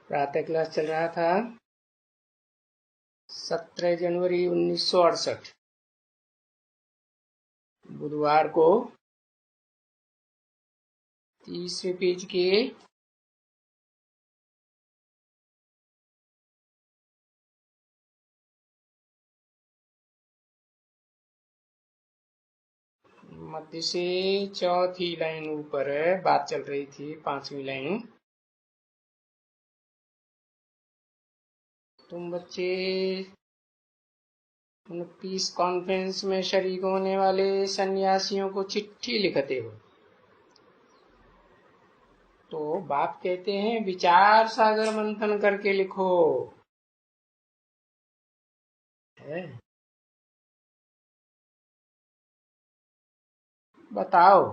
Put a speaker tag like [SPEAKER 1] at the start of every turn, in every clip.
[SPEAKER 1] प्रातः क्लास चल रहा था 17 जनवरी 1968 बुधवार को। तीसरे पेज के मध्य से चौथी लाइन ऊपर बात चल रही थी, 5वीं लाइन। तुम बच्चे उन पीस कॉन्फ्रेंस में शरीक होने वाले सन्यासियों को चिट्ठी लिखते हो तो बाप कहते हैं विचार सागर मंथन करके लिखो। है बताओ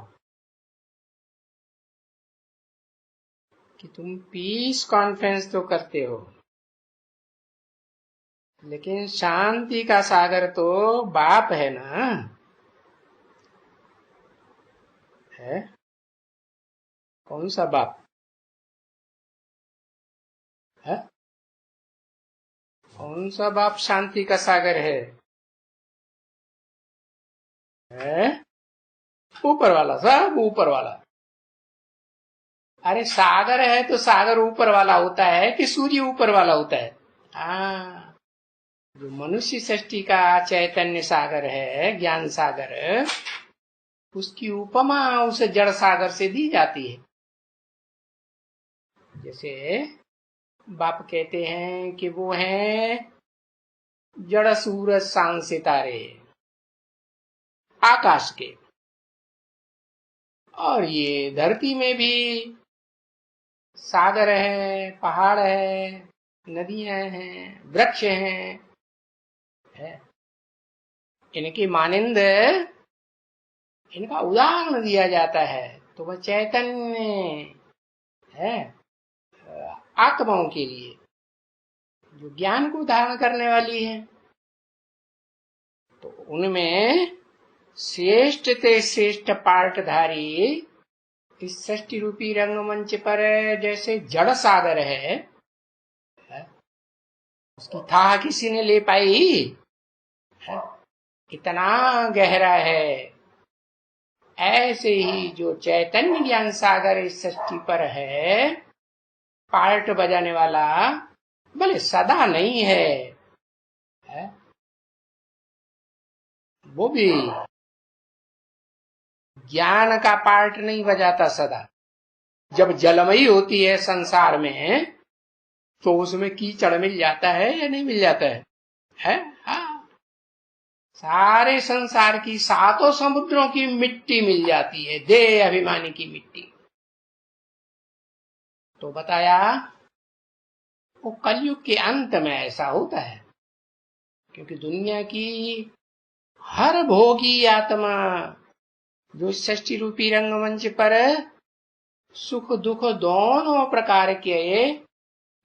[SPEAKER 1] कि तुम पीस कॉन्फ्रेंस तो करते हो, लेकिन शांति का सागर तो बाप है ना। है कौन सा बाप है? कौन सा बाप शांति का सागर है? ऊपर वाला, सब ऊपर वाला। अरे सागर है तो सागर ऊपर वाला होता है कि सूर्य ऊपर वाला होता है? जो मनुष्य सृष्टि का चैतन्य सागर है, ज्ञान सागर, उसकी उपमा उस जड़ सागर से दी जाती है। जैसे बाप कहते हैं कि वो है जड़ सूरज सांस सितारे आकाश के, और ये धरती में भी सागर है, पहाड़ है, नदियां हैं, वृक्ष हैं। है इनकी मानिंद इनका उदाहरण दिया जाता है। तो वह चैतन्य है आत्माओं के लिए जो ज्ञान को धारण करने वाली है। तो उनमें श्रेष्ठ ते श्रेष्ठ पार्टधारी इस सृष्टि रूपी रंगमंच पर जैसे जड़ सागर है, उसकी थाह किसी ने ले पाई? है कितना गहरा है। ऐसे ही जो चैतन्य ज्ञान सागर इस सृष्टि पर है, पार्ट बजाने वाला भले सदा नहीं है, वो भी ज्ञान का पार्ट नहीं बजाता सदा। जब जलमयी होती है संसार में तो उसमें कीचड़ मिल जाता है या नहीं मिल जाता है? हाँ, सारे संसार की 7 समुद्रों की मिट्टी मिल जाती है, देह अभिमानी की मिट्टी। तो बताया वो कलयुग के अंत में ऐसा होता है, क्योंकि दुनिया की हर भोगी आत्मा जो सृष्टि रूपी रंगमंच पर सुख दुख दोनों प्रकार के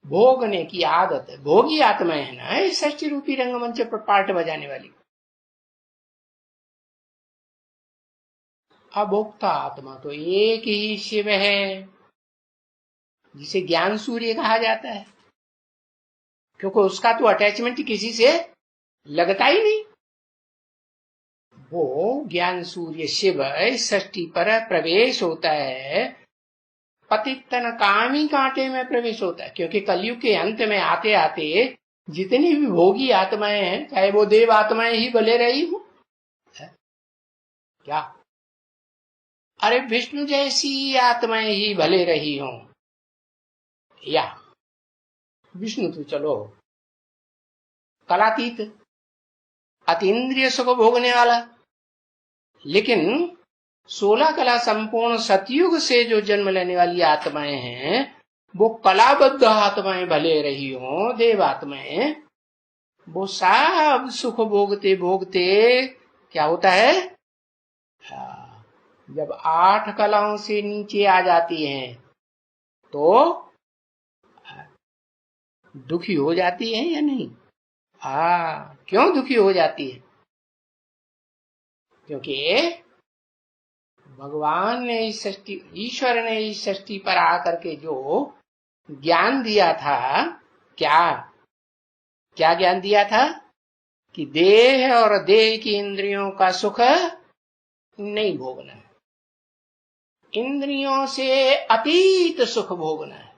[SPEAKER 1] भोगने की आदत है, भोगी आत्माएं है ना इस सृष्टि रूपी रंगमंच पर पार्ट बजाने वाली। अभोक्ता आत्मा तो एक ही शिव है, जिसे ज्ञान सूर्य कहा जाता है, क्योंकि उसका तो अटैचमेंट किसी से लगता ही नहीं। वो ज्ञान सूर्य शिव इस सृष्टि पर प्रवेश होता है, पतितन कामी कांटे में प्रवेश होता है, क्योंकि कलयुग के अंत में आते आते जितनी भी भोगी आत्माएं हैं, चाहे वो देव आत्माएं ही भले रही हो, क्या अरे विष्णु जैसी आत्माएं ही भले रही हो, या विष्णु तो चलो कलातीत अतीन्द्रिय सुख भोगने वाला, लेकिन 16 कला संपूर्ण सतयुग से जो जन्म लेने वाली आत्माएं हैं, वो कलाबद्ध आत्माएं भले रही हो, देव आत्माएं, वो सब सुख भोगते भोगते क्या होता है, जब 8 कलाओं से नीचे आ जाती हैं तो दुखी हो जाती है या नहीं? क्यों दुखी हो जाती है? क्योंकि भगवान ने इस सृष्टि, ईश्वर ने इस सृष्टि पर आकर के जो ज्ञान दिया था। क्या क्या ज्ञान दिया था? कि देह और देह की इंद्रियों का सुख नहीं भोगना है, इंद्रियों से अतीत सुख भोगना है।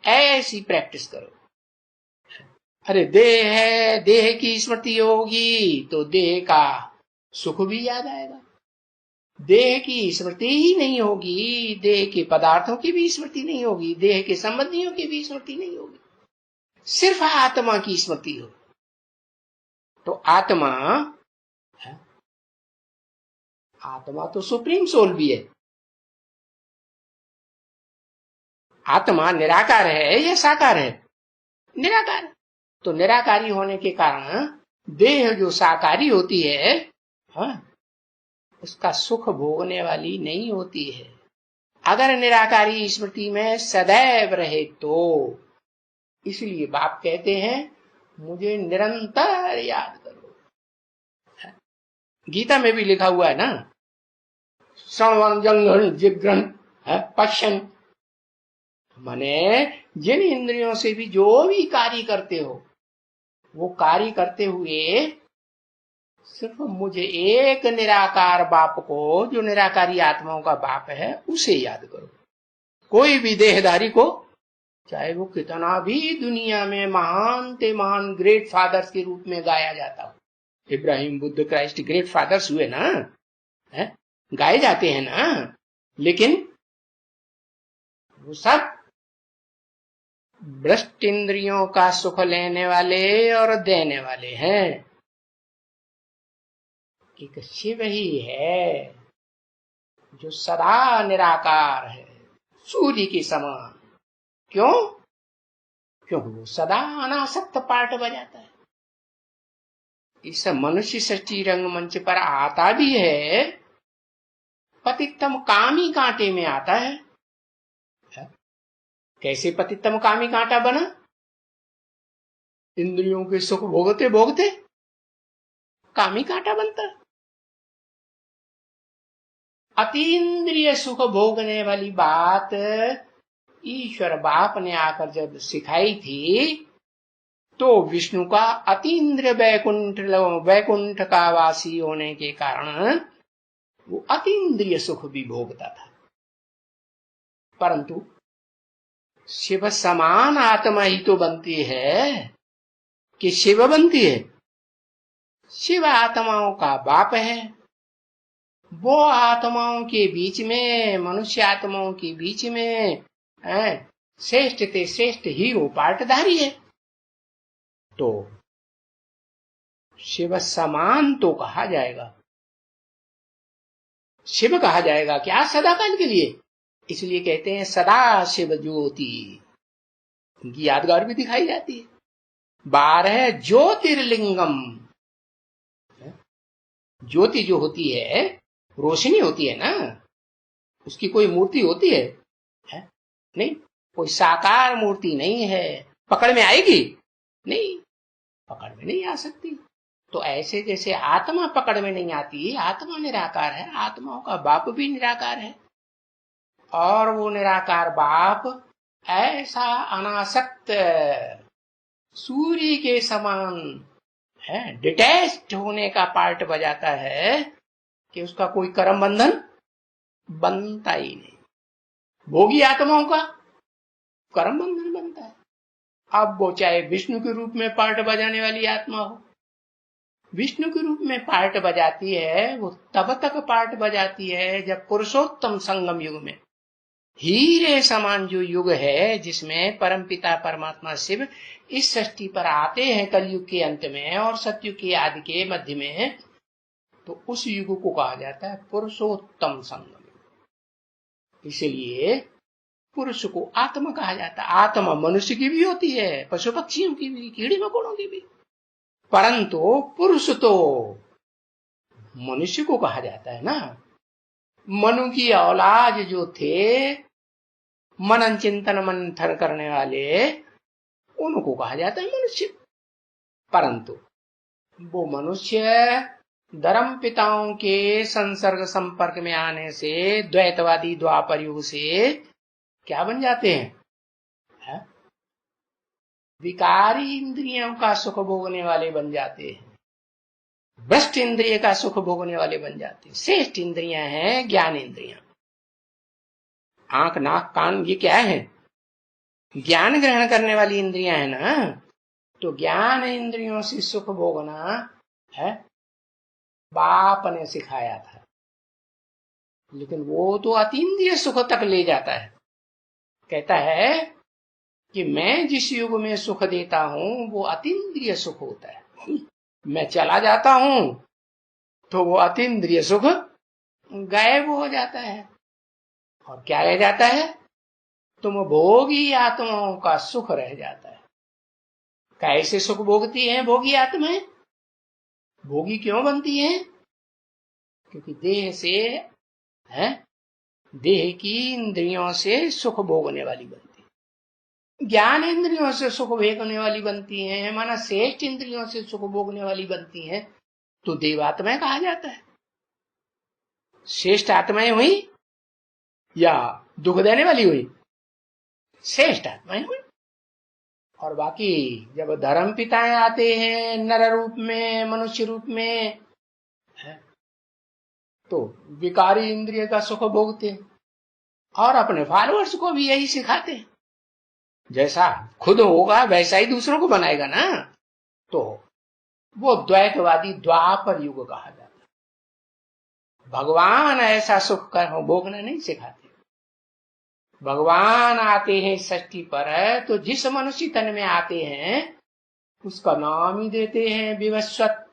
[SPEAKER 1] ऐसी प्रैक्टिस करो। अरे देह है, देह की स्मृति होगी तो देह का सुख भी याद आएगा। देह की स्मृति ही नहीं होगी, देह के पदार्थों की भी स्मृति नहीं होगी, देह के संबंधियों की भी स्मृति नहीं होगी, सिर्फ आत्मा की स्मृति हो। तो आत्मा तो सुप्रीम सोल भी है। आत्मा निराकार है या साकार है? निराकार। तो निराकारी होने के कारण देह जो साकारी होती है, उसका सुख भोगने वाली नहीं होती है। अगर निराकारी स्मृति में सदैव रहे तो। इसलिए बाप कहते हैं मुझे निरंतर याद करो। गीता में भी लिखा हुआ है ना, श्रवण जंगल जिग्रहण पश्यन, माने जिन इंद्रियों से भी जो भी कार्य करते हो, वो कार्य करते हुए सिर्फ मुझे एक निराकार बाप को, जो निराकारी आत्माओं का बाप है, उसे याद करो। कोई भी देहधारी को, चाहे वो कितना भी दुनिया में महान ते महान ग्रेट फादर्स के रूप में गाया जाता हो, Ibrahim, Buddha, Christ great fathers हुए ना, गाए जाते हैं ना, लेकिन वो सब भ्रष्ट इंद्रियों का सुख लेने वाले और देने वाले हैं। एक शिव ही है जो सदा निराकार है, सूर्य के समान। क्यों? क्योंकि वो सदा अनासक्त पाठ बजाता है। इस मनुष्य सृष्टि रंगमंच पर आता भी है, पतितम कामी कांटे में आता है। कैसे पतितम कामी कांटा बना? इंद्रियों के सुख भोगते भोगते कामी कांटा बनता। अतीन्द्रिय सुख भोगने वाली बात ईश्वर बाप ने आकर जब सिखाई थी, तो विष्णु का अतीन्द्रिय वैकुंठ का वासी होने के कारण वो अतीन्द्रिय सुख भी भोगता था। परंतु शिव समान आत्मा ही तो बनती है कि शिव बनती है। शिव आत्माओं का बाप है। वो आत्माओं के बीच में, मनुष्य आत्माओं के बीच में श्रेष्ठ ते श्रेष्ठ हीरो पार्टधारी है। तो शिव समान तो कहा जाएगा, शिव कहा जाएगा क्या? सदाकाल के लिए। इसलिए कहते हैं सदा शिव ज्योति। उनकी यादगार भी दिखाई जाती है। 12 ज्योतिर्लिंगम। ज्योति जो होती है, रोशनी होती है ना, उसकी कोई मूर्ति होती है? नहीं, कोई साकार मूर्ति नहीं है। पकड़ में आएगी? नहीं, पकड़ में नहीं आ सकती। तो ऐसे जैसे आत्मा पकड़ में नहीं आती, आत्मा निराकार है, आत्माओं का बाप भी निराकार है। और वो निराकार बाप ऐसा अनासक्त सूर्य के समान है, डिटैच्ड होने का पार्ट बजाता है कि उसका कोई कर्म बंधन बनता ही नहीं। भोगी आत्माओं का कर्म बंधन बनता है। अब वो चाहे विष्णु के रूप में पार्ट बजाने वाली आत्मा हो, विष्णु के रूप में पार्ट बजाती है, वो तब तक पार्ट बजाती है जब पुरुषोत्तम संगम युग में, हीरे समान जो युग है, जिसमें परमपिता परमात्मा शिव इस सृष्टि पर आते हैं कलयुग के अंत में और सतयुग के आदि के मध्य में, तो उस युग को कहा जाता है पुरुषोत्तम संगम। इसलिए पुरुष को आत्मा कहा जाता है। आत्मा मनुष्य की भी होती है, पशु पक्षियों की भी, कीड़े मकोड़ों की भी, परंतु पुरुष तो मनुष्य को कहा जाता है ना। मनु की औलाद जो थे, मनन चिंतन मंथन करने वाले, उनको कहा जाता है मनुष्य। परंतु वो मनुष्य धर्म पिताओं के संसर्ग संपर्क में आने से, द्वैतवादी द्वापर युग से क्या बन जाते हैं? है? विकारी इंद्रियों का सुख भोगने वाले बन जाते हैं, भ्रष्ट इंद्रिय का सुख भोगने वाले बन जाते हैं। श्रेष्ठ इंद्रियां हैं ज्ञान इंद्रियां। आंख, नाक, कान, ये क्या है? ज्ञान ग्रहण करने वाली इंद्रियां है ना। तो ज्ञान इंद्रियों से सुख भोगना है बाप ने सिखाया था, लेकिन वो तो अतीन्द्रिय सुख तक ले जाता है। कहता है कि मैं जिस युग में सुख देता हूं वो अतीन्द्रिय सुख होता है। मैं चला जाता हूं तो वो अतीन्द्रिय सुख गायब हो जाता है, और क्या रह जाता है? तुम भोगी आत्माओं का सुख रह जाता है। कैसे सुख भोगती हैं भोगी आत्माएं? भोगी क्यों बनती हैं? क्योंकि देह से है, देह की इंद्रियों से सुख भोगने वाली बनती है, ज्ञान इंद्रियों से सुख भोगने वाली बनती है, माना श्रेष्ठ इंद्रियों से सुख भोगने वाली बनती है, तो देवात्माएं कहा जाता है। श्रेष्ठ आत्माएं हुई या दुख देने वाली हुई? श्रेष्ठ आत्माएं हुई। और बाकी जब धर्म पिताएं आते हैं नर रूप में, मनुष्य रूप में, तो विकारी इंद्रिय का सुख भोगते और अपने फॉलोअर्स को भी यही सिखाते हैं। जैसा खुद होगा वैसा ही दूसरों को बनाएगा ना। तो वो द्वैतवादी द्वापर युग कहा जाता है। भगवान ऐसा सुख कर भोगना नहीं सिखाते। भगवान आते हैं सृष्टि पर, तो जिस मनुष्य तन में आते हैं उसका नाम ही देते हैं विवस्वत।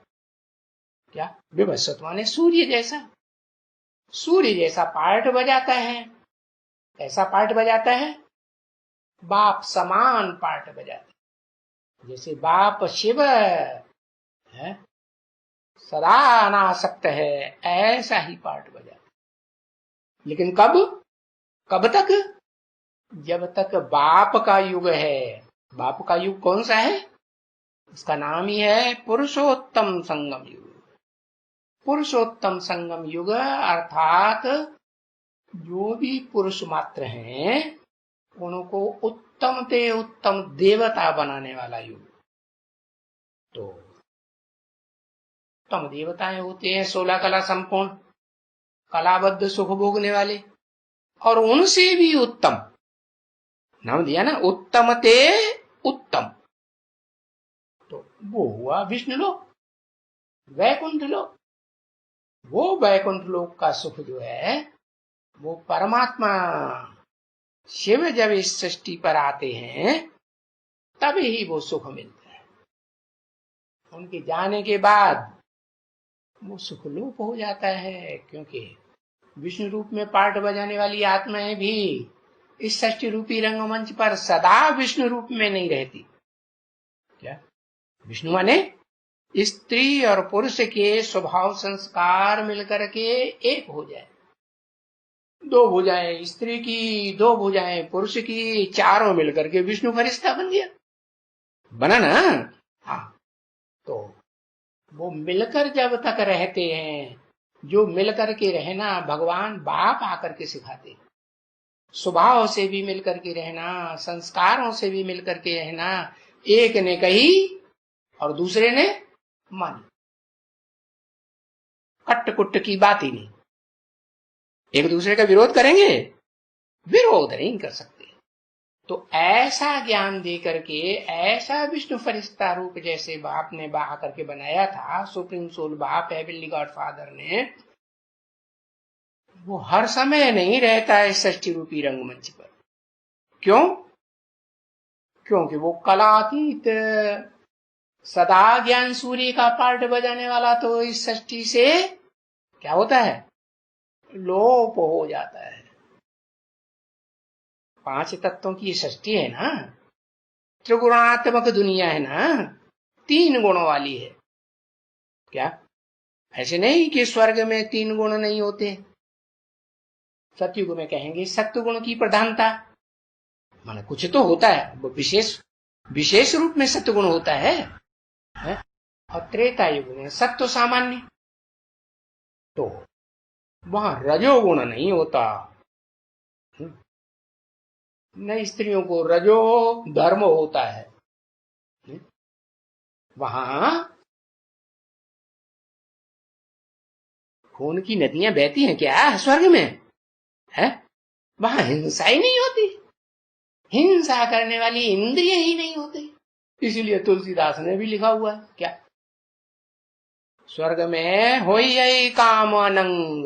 [SPEAKER 1] क्या विवस्वत माने सूर्य जैसा। सूर्य जैसा पार्ट बजाता है। ऐसा पार्ट बजाता है, बाप समान पार्ट बजाता है। जैसे बाप शिव है, सदा अनासक्त है, ऐसा ही पार्ट बजाता है। लेकिन कब तक? जब तक बाप का युग है। बाप का युग कौन सा है? उसका नाम ही है पुरुषोत्तम संगम युग। पुरुषोत्तम संगम युग अर्थात जो भी पुरुष मात्र हैं उनको उत्तम ते उत्तम देवता बनाने वाला युग। तो उत्तम देवताएं होते हैं 16 कला संपूर्ण, कलाबद्ध सुख भोगने वाले, और उनसे भी उत्तम नाम दिया ना, उत्तम ते उत्तम। तो वो हुआ विष्णु लोक, वैकुंठ लोक। वो वैकुंठ लोक का सुख जो है वो परमात्मा शिव जब इस सृष्टि पर आते हैं तब ही वो सुख मिलता है। उनके जाने के बाद वो सुख लोप हो जाता है, क्योंकि विष्णु रूप में पार्ट बजाने वाली आत्माएं भी इस सृष्टि रूपी रंगमंच पर सदा विष्णु रूप में नहीं रहती। क्या विष्णु माने स्त्री और पुरुष के स्वभाव संस्कार मिलकर के एक हो जाए। 2 भुजाएं स्त्री की, 2 भुजाएं पुरुष की, चारों मिलकर के विष्णु फरिश्ता बन गया, बना ना। हाँ, तो वो मिलकर जब तक रहते हैं, जो मिलकर के रहना भगवान बाप आकर के सिखाते। स्वभाव से भी मिलकर के रहना, संस्कारों से भी मिलकर के रहना। एक ने कही और दूसरे ने मानी, कट्ट कुट्ट की बात ही नहीं। एक दूसरे का विरोध करेंगे? विरोध नहीं कर सकते। तो ऐसा ज्ञान दे करके, ऐसा विष्णु फरिश्ता रूप जैसे बाप ने बहा करके बनाया था, सुप्रीम सोल बाप हेवनली गॉड फादर ने, वो हर समय नहीं रहता है सृष्टि रूपी रंगमंच पर। क्यों? क्योंकि वो कलातीत सदा ज्ञान सूर्य का पार्ट बजाने वाला तो इस सृष्टि से क्या होता है? लोप हो जाता है। 5 तत्वों की सृष्टि है ना, त्रिगुणात्मक दुनिया है ना, 3 गुणों वाली है। क्या ऐसे नहीं कि स्वर्ग में 3 गुण नहीं होते? सतयुग में कहेंगे सत्य गुण की प्रधानता, माने कुछ तो होता है, वो विशेष रूप में सत्य गुण होता है? और त्रेता युग में सत्य सामान्य, तो वहां रजोगुण नहीं होता। न स्त्रियों को रजो धर्म होता है। वहां खून की नदियां बहती हैं क्या स्वर्ग में? है वहां हिंसा ही नहीं होती, हिंसा करने वाली इंद्रिय ही नहीं होती। इसीलिए तुलसीदास ने भी लिखा हुआ है क्या, स्वर्ग में होई है काम अनंग।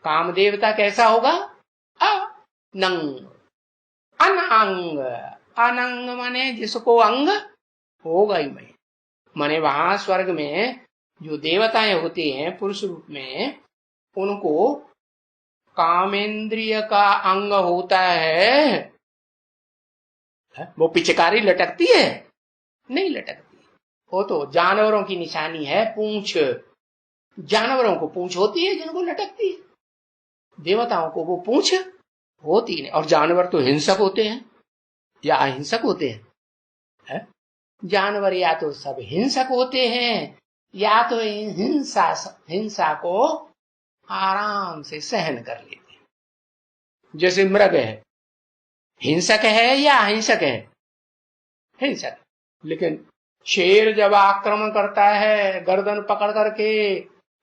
[SPEAKER 1] काम देवता कैसा होगा? अनंग, अनंग। अनंग माने जिसको अंग होगा ही नहीं। माने वहां स्वर्ग में जो देवताएं होती हैं पुरुष रूप में, उनको कामेंद्रिय का अंग होता है। वो पिचकारी लटकती है? नहीं लटकती। वो तो जानवरों की निशानी है, पूंछ। जानवरों को पूंछ होती है जिनको लटकती है, देवताओं को वो पूंछ होती नहीं। और जानवर तो हिंसक होते हैं या अहिंसक होते हैं? है? जानवर या तो सब हिंसक होते हैं या तो हिंसा को आराम से सहन कर लेते हैं। जैसे मृग है, हिंसक है या अहिंसक है? हिंसक। लेकिन शेर जब आक्रमण करता है गर्दन पकड़ करके,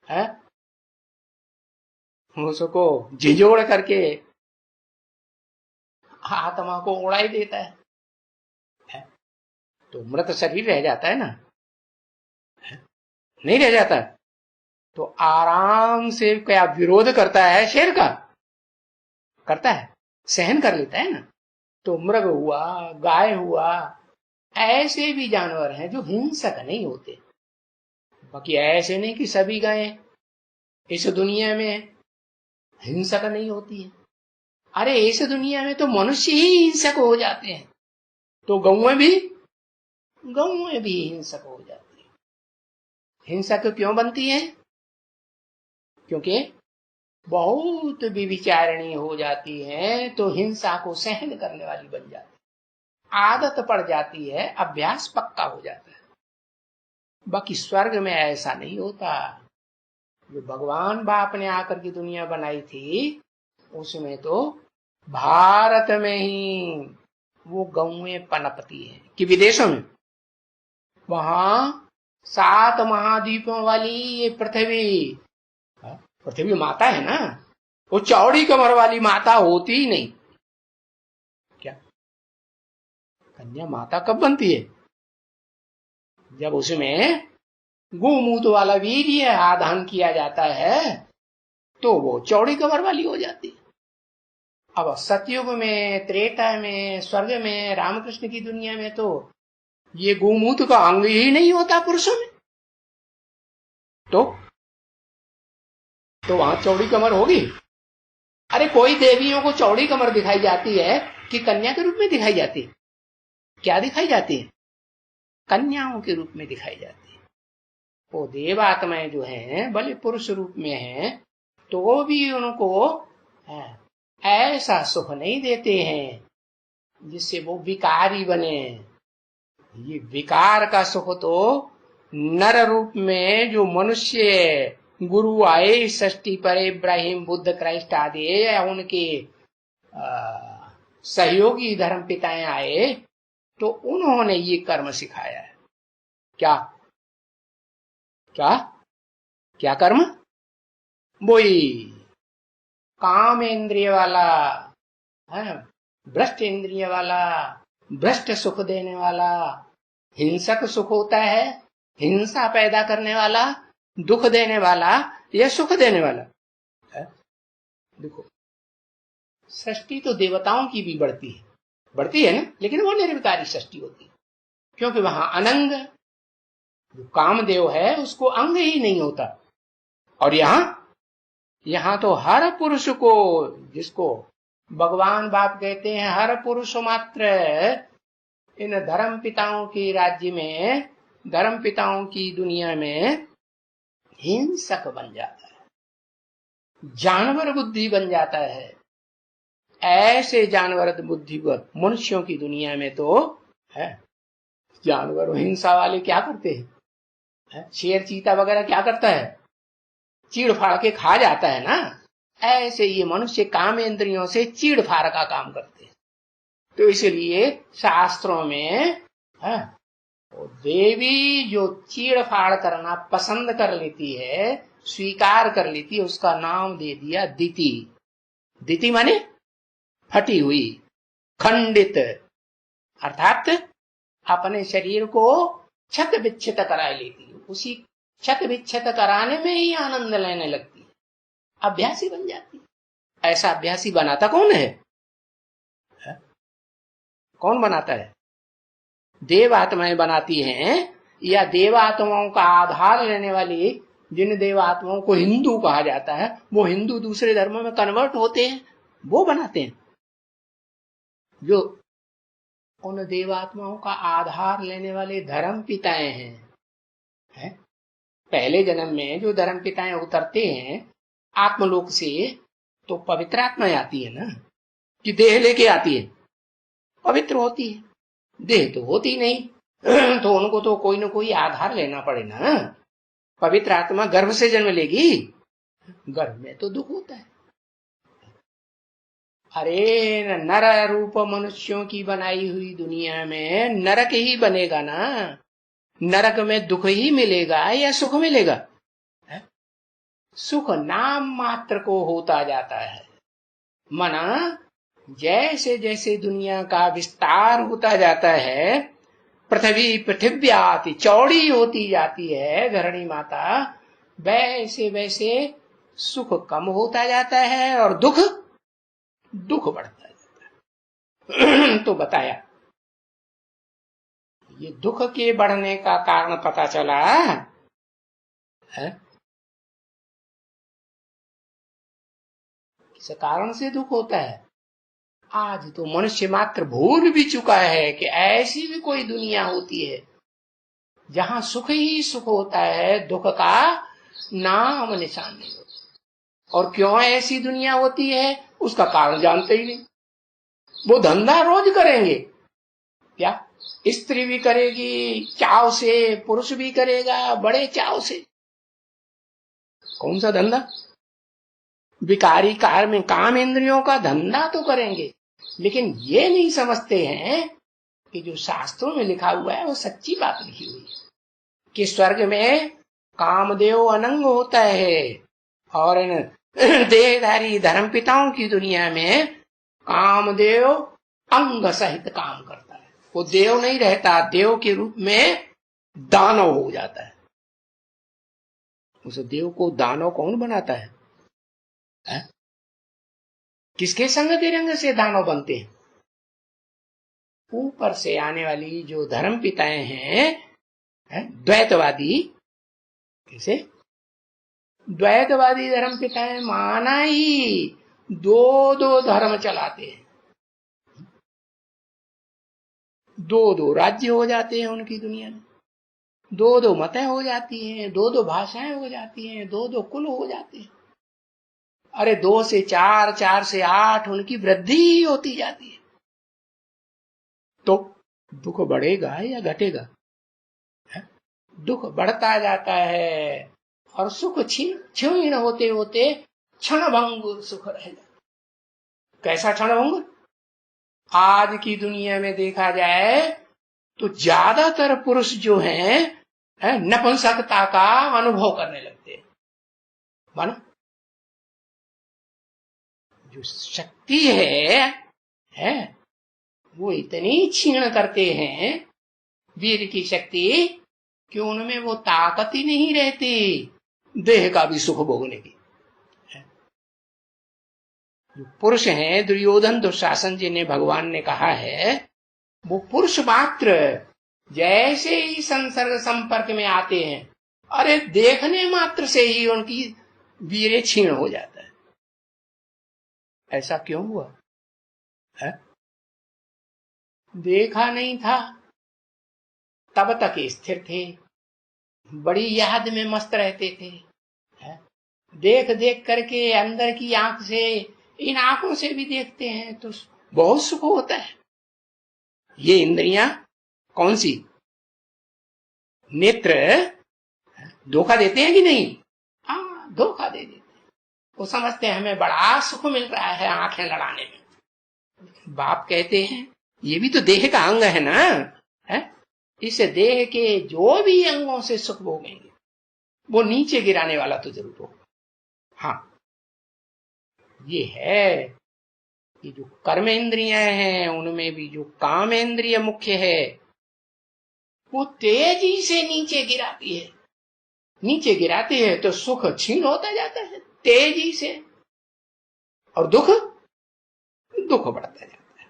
[SPEAKER 1] है उसको झिझोड़ करके आत्मा को उड़ा ही देता है? तो मृत शरीर रह जाता है ना, नहीं रह जाता। तो आराम से क्या विरोध करता है शेर का? करता है, सहन कर लेता है ना। तो मृग हुआ, गाय हुआ, ऐसे भी जानवर हैं जो हिंसक नहीं होते। बाकी ऐसे नहीं कि सभी गायें इस दुनिया में हिंसक नहीं होती है। अरे इस दुनिया में तो मनुष्य ही हिंसक हो जाते हैं, तो गौएं भी हिंसक हो जाती है। हिंसक क्यों बनती है? क्योंकि बहुत विचारणी हो जाती है तो हिंसा को सहन करने वाली बन जाती है, आदत पड़ जाती है, अभ्यास पक्का हो जाता है। बाकी स्वर्ग में ऐसा नहीं होता। जो भगवान बाप ने आकर की दुनिया बनाई थी उसमें तो भारत में ही वो गौएं पनपती है कि विदेशों में। वहां 7 महाद्वीपों वाली ये पृथ्वी माता है ना, वो चौड़ी कमर वाली माता होती ही नहीं। क्या कन्या माता कब बनती है? जब उसमें गोमूत वाला वीर्य आधान किया जाता है तो वो चौड़ी कमर वाली हो जाती है। अब सतयुग में, त्रेता में, स्वर्ग में, रामकृष्ण की दुनिया में तो ये गोमूत का अंग ही नहीं होता पुरुषों में। तो वहां चौड़ी कमर होगी? अरे कोई देवियों को चौड़ी कमर दिखाई जाती है कि कन्या के रूप में दिखाई जाती है? क्या दिखाई जाती है? कन्याओं के रूप में दिखाई जाती है। वो देवात्माएं जो हैं भले पुरुष रूप में हैं तो भी उनको ऐसा सुख नहीं देते हैं जिससे वो विकारी बने। ये विकार का सुख तो नर रूप में जो मनुष्य गुरु आए षष्टि पर, इब्राहिम, बुद्ध, क्राइस्ट आदि या उनके सहयोगी धर्म पिताएं आए तो उन्होंने ये कर्म सिखाया है। क्या क्या क्या कर्म? वही काम इंद्रिय वाला है, भ्रष्ट इंद्रिय वाला, भ्रष्ट सुख देने वाला। हिंसक सुख होता है, हिंसा पैदा करने वाला, दुख देने वाला या सुख देने वाला है? देखो सृष्टि तो देवताओं की भी बढ़ती है ना, लेकिन वो निर्विकारी सृष्टि होती है क्योंकि वहां अनंग जो कामदेव है उसको अंग ही नहीं होता। और यहां तो हर पुरुष को, जिसको भगवान बाप कहते हैं हर पुरुष मात्र, इन धर्म पिताओं के राज्य में, धर्म पिताओं की दुनिया में हिंसक बन जाता है, जानवर बुद्धि बन जाता है। ऐसे जानवर बुद्धि मनुष्यों की दुनिया में तो है। जानवर हिंसा वाले क्या करते हैं? शेर चीता वगैरह क्या करता है? चीड़ फाड़ के खा जाता है ना। ऐसे ये मनुष्य काम इंद्रियों से चीड़ फाड़ का काम करते हैं। तो इसलिए शास्त्रों में वो देवी जो चीड़ फाड़ करना पसंद कर लेती है, स्वीकार कर लेती है, उसका नाम दे दिया दिति। दिति माने फटी हुई, खंडित, अर्थात अपने शरीर को क्षत विक्षत करा लेती है, उसी क्षत विक्षत कराने में ही आनंद लेने लगती है, अभ्यासी बन जाती है। ऐसा अभ्यासी बनाता कौन है? कौन बनाता है? देव आत्माएं बनाती हैं, या देव आत्माओं का आधार लेने वाली, जिन देव आत्माओं को हिंदू कहा जाता है, वो हिंदू दूसरे धर्मों में कन्वर्ट होते हैं, वो बनाते हैं। जो उन देवात्माओं का आधार लेने वाले धर्म पिताएं हैं, पहले जन्म में जो धर्म पिताएं उतरते हैं आत्मलोक से, तो पवित्र आत्माएं आती है ना, कि देह लेके आती है, पवित्र होती है, देह तो होती नहीं, तो उनको तो कोई ना कोई आधार लेना पड़े ना। पवित्र आत्मा गर्भ से जन्म लेगी, गर्भ में तो दुख होता है। अरे नर रूप मनुष्यों की बनाई हुई दुनिया में नरक ही बनेगा ना, नरक में दुख ही मिलेगा या सुख मिलेगा? सुख नाम मात्र को होता जाता है। मना जैसे जैसे दुनिया का विस्तार होता जाता है, पृथ्व्याति चौड़ी होती जाती है धरणी माता, वैसे वैसे सुख कम होता जाता है और दुख बढ़ता जाता है। तो बताया, ये दुख के बढ़ने का कारण पता चला है, किस कारण से दुख होता है। आज तो मनुष्य मात्र भूल भी चुका है कि ऐसी भी कोई दुनिया होती है जहां सुख ही सुख होता है, दुख का नाम निशान नहीं होता। और क्यों ऐसी दुनिया होती है उसका कारण जानते ही नहीं। वो धंधा रोज करेंगे, क्या स्त्री भी करेगी चाव से, पुरुष भी करेगा बड़े चाव से। कौन सा धंधा? विकारी कार में काम इंद्रियों का धंधा तो करेंगे, लेकिन ये नहीं समझते हैं कि जो शास्त्रों में लिखा हुआ है वो सच्ची बात लिखी हुई है कि स्वर्ग में कामदेव अनंग होता है, और इन देहधारी धर्म पिताओं की दुनिया में कामदेव अंग सहित काम करता है। वो देव नहीं रहता, देव के रूप में दानव हो जाता है। उस देव को दानव कौन बनाता है? किसके संग तिरंग से दानव बनते हैं? ऊपर से आने वाली जो धर्म पिताएं हैं, द्वैतवादी, कैसे द्वैतवादी धर्म पिताएं माना ही दो दो धर्म चलाते हैं, दो दो राज्य हो जाते हैं उनकी दुनिया में, दो दो मतें हो जाती हैं, दो दो भाषाएं हो जाती हैं, दो दो कुल हो जाते हैं। अरे 2 से 4, 4 से 8 उनकी वृद्धि ही होती जाती है। तो दुख बढ़ेगा या घटेगा? दुख बढ़ता जाता है और सुख क्षीण होते होते क्षणभंगुर सुख रह जाता। कैसा क्षणभंगुर? आज की दुनिया में देखा जाए तो ज्यादातर पुरुष जो हैं नपुंसकता का अनुभव करने लगते हैं। मानो जो शक्ति है वो इतनी क्षीण करते हैं, वीर की शक्ति, कि उनमें वो ताकत ही नहीं रहती देह का भी सुख भोगने की। जो पुरुष हैं, दुर्योधन दुशासन जिन्हें भगवान ने कहा है, वो पुरुष मात्र जैसे ही संसर्ग संपर्क में आते हैं, अरे देखने मात्र से ही उनकी वीर्य क्षीण हो जाता है। ऐसा क्यों हुआ है? देखा नहीं था तब तक स्थिर थे, बड़ी याद में मस्त रहते थे, देख देख करके अंदर की आंख से, इन आंखों से भी देखते हैं तो बहुत सुख होता है। ये इंद्रियां कौन सी? नेत्र धोखा देते हैं कि नहीं? हाँ, धोखा दे देते हैं। वो समझते हैं हमें बड़ा सुख मिल रहा है आंखें लड़ाने में। बाप कहते हैं ये भी तो देह का अंग है ना, है? इस देह के जो भी अंगों से सुख भोगेंगे वो नीचे गिराने वाला तो जरूर होगा। हाँ, ये है कि जो कर्म इंद्रियां हैं उनमें भी जो काम इंद्रिय मुख्य है वो तेजी से नीचे गिराती है। नीचे गिराती है तो सुख छीन होता जाता है तेजी से, और दुख बढ़ता जाता है।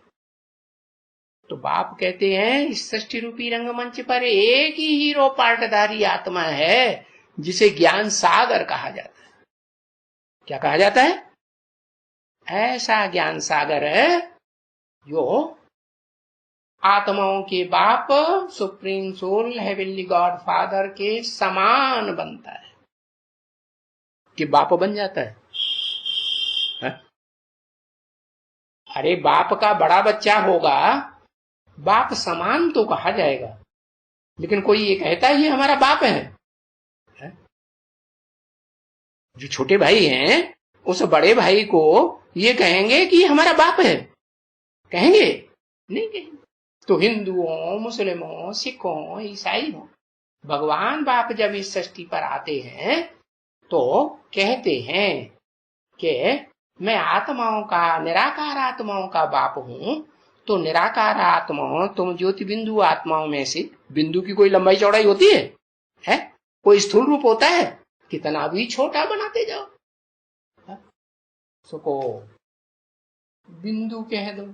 [SPEAKER 1] तो बाप कहते हैं इस सृष्टि रूपी रंगमंच पर एक ही हीरो पार्टधारी आत्मा है जिसे ज्ञान सागर कहा जाता है। क्या कहा जाता है? ऐसा ज्ञान सागर है जो आत्माओं के बाप supreme soul heavenly God father के समान बनता है। कि बाप बन जाता है, है? अरे बाप का बड़ा बच्चा होगा, बाप समान तो कहा जाएगा, लेकिन कोई ये कहता है ये हमारा बाप है? जो छोटे भाई हैं उस बड़े भाई को ये कहेंगे कि हमारा बाप है? कहेंगे? नहीं कहेंगे। तो हिंदुओं, मुस्लिमों, सिखों, ईसाइयों, भगवान बाप जब इस सृष्टि पर आते हैं तो कहते हैं कि मैं आत्माओं का, निराकार आत्माओं का बाप हूं। तो निराकार आत्माओं, तुम ज्योति बिंदु आत्माओं में से बिंदु की कोई लंबाई चौड़ाई होती है? कोई स्थूल रूप होता है? कितना भी छोटा बनाते जाओ, उसको बिंदु कह दो,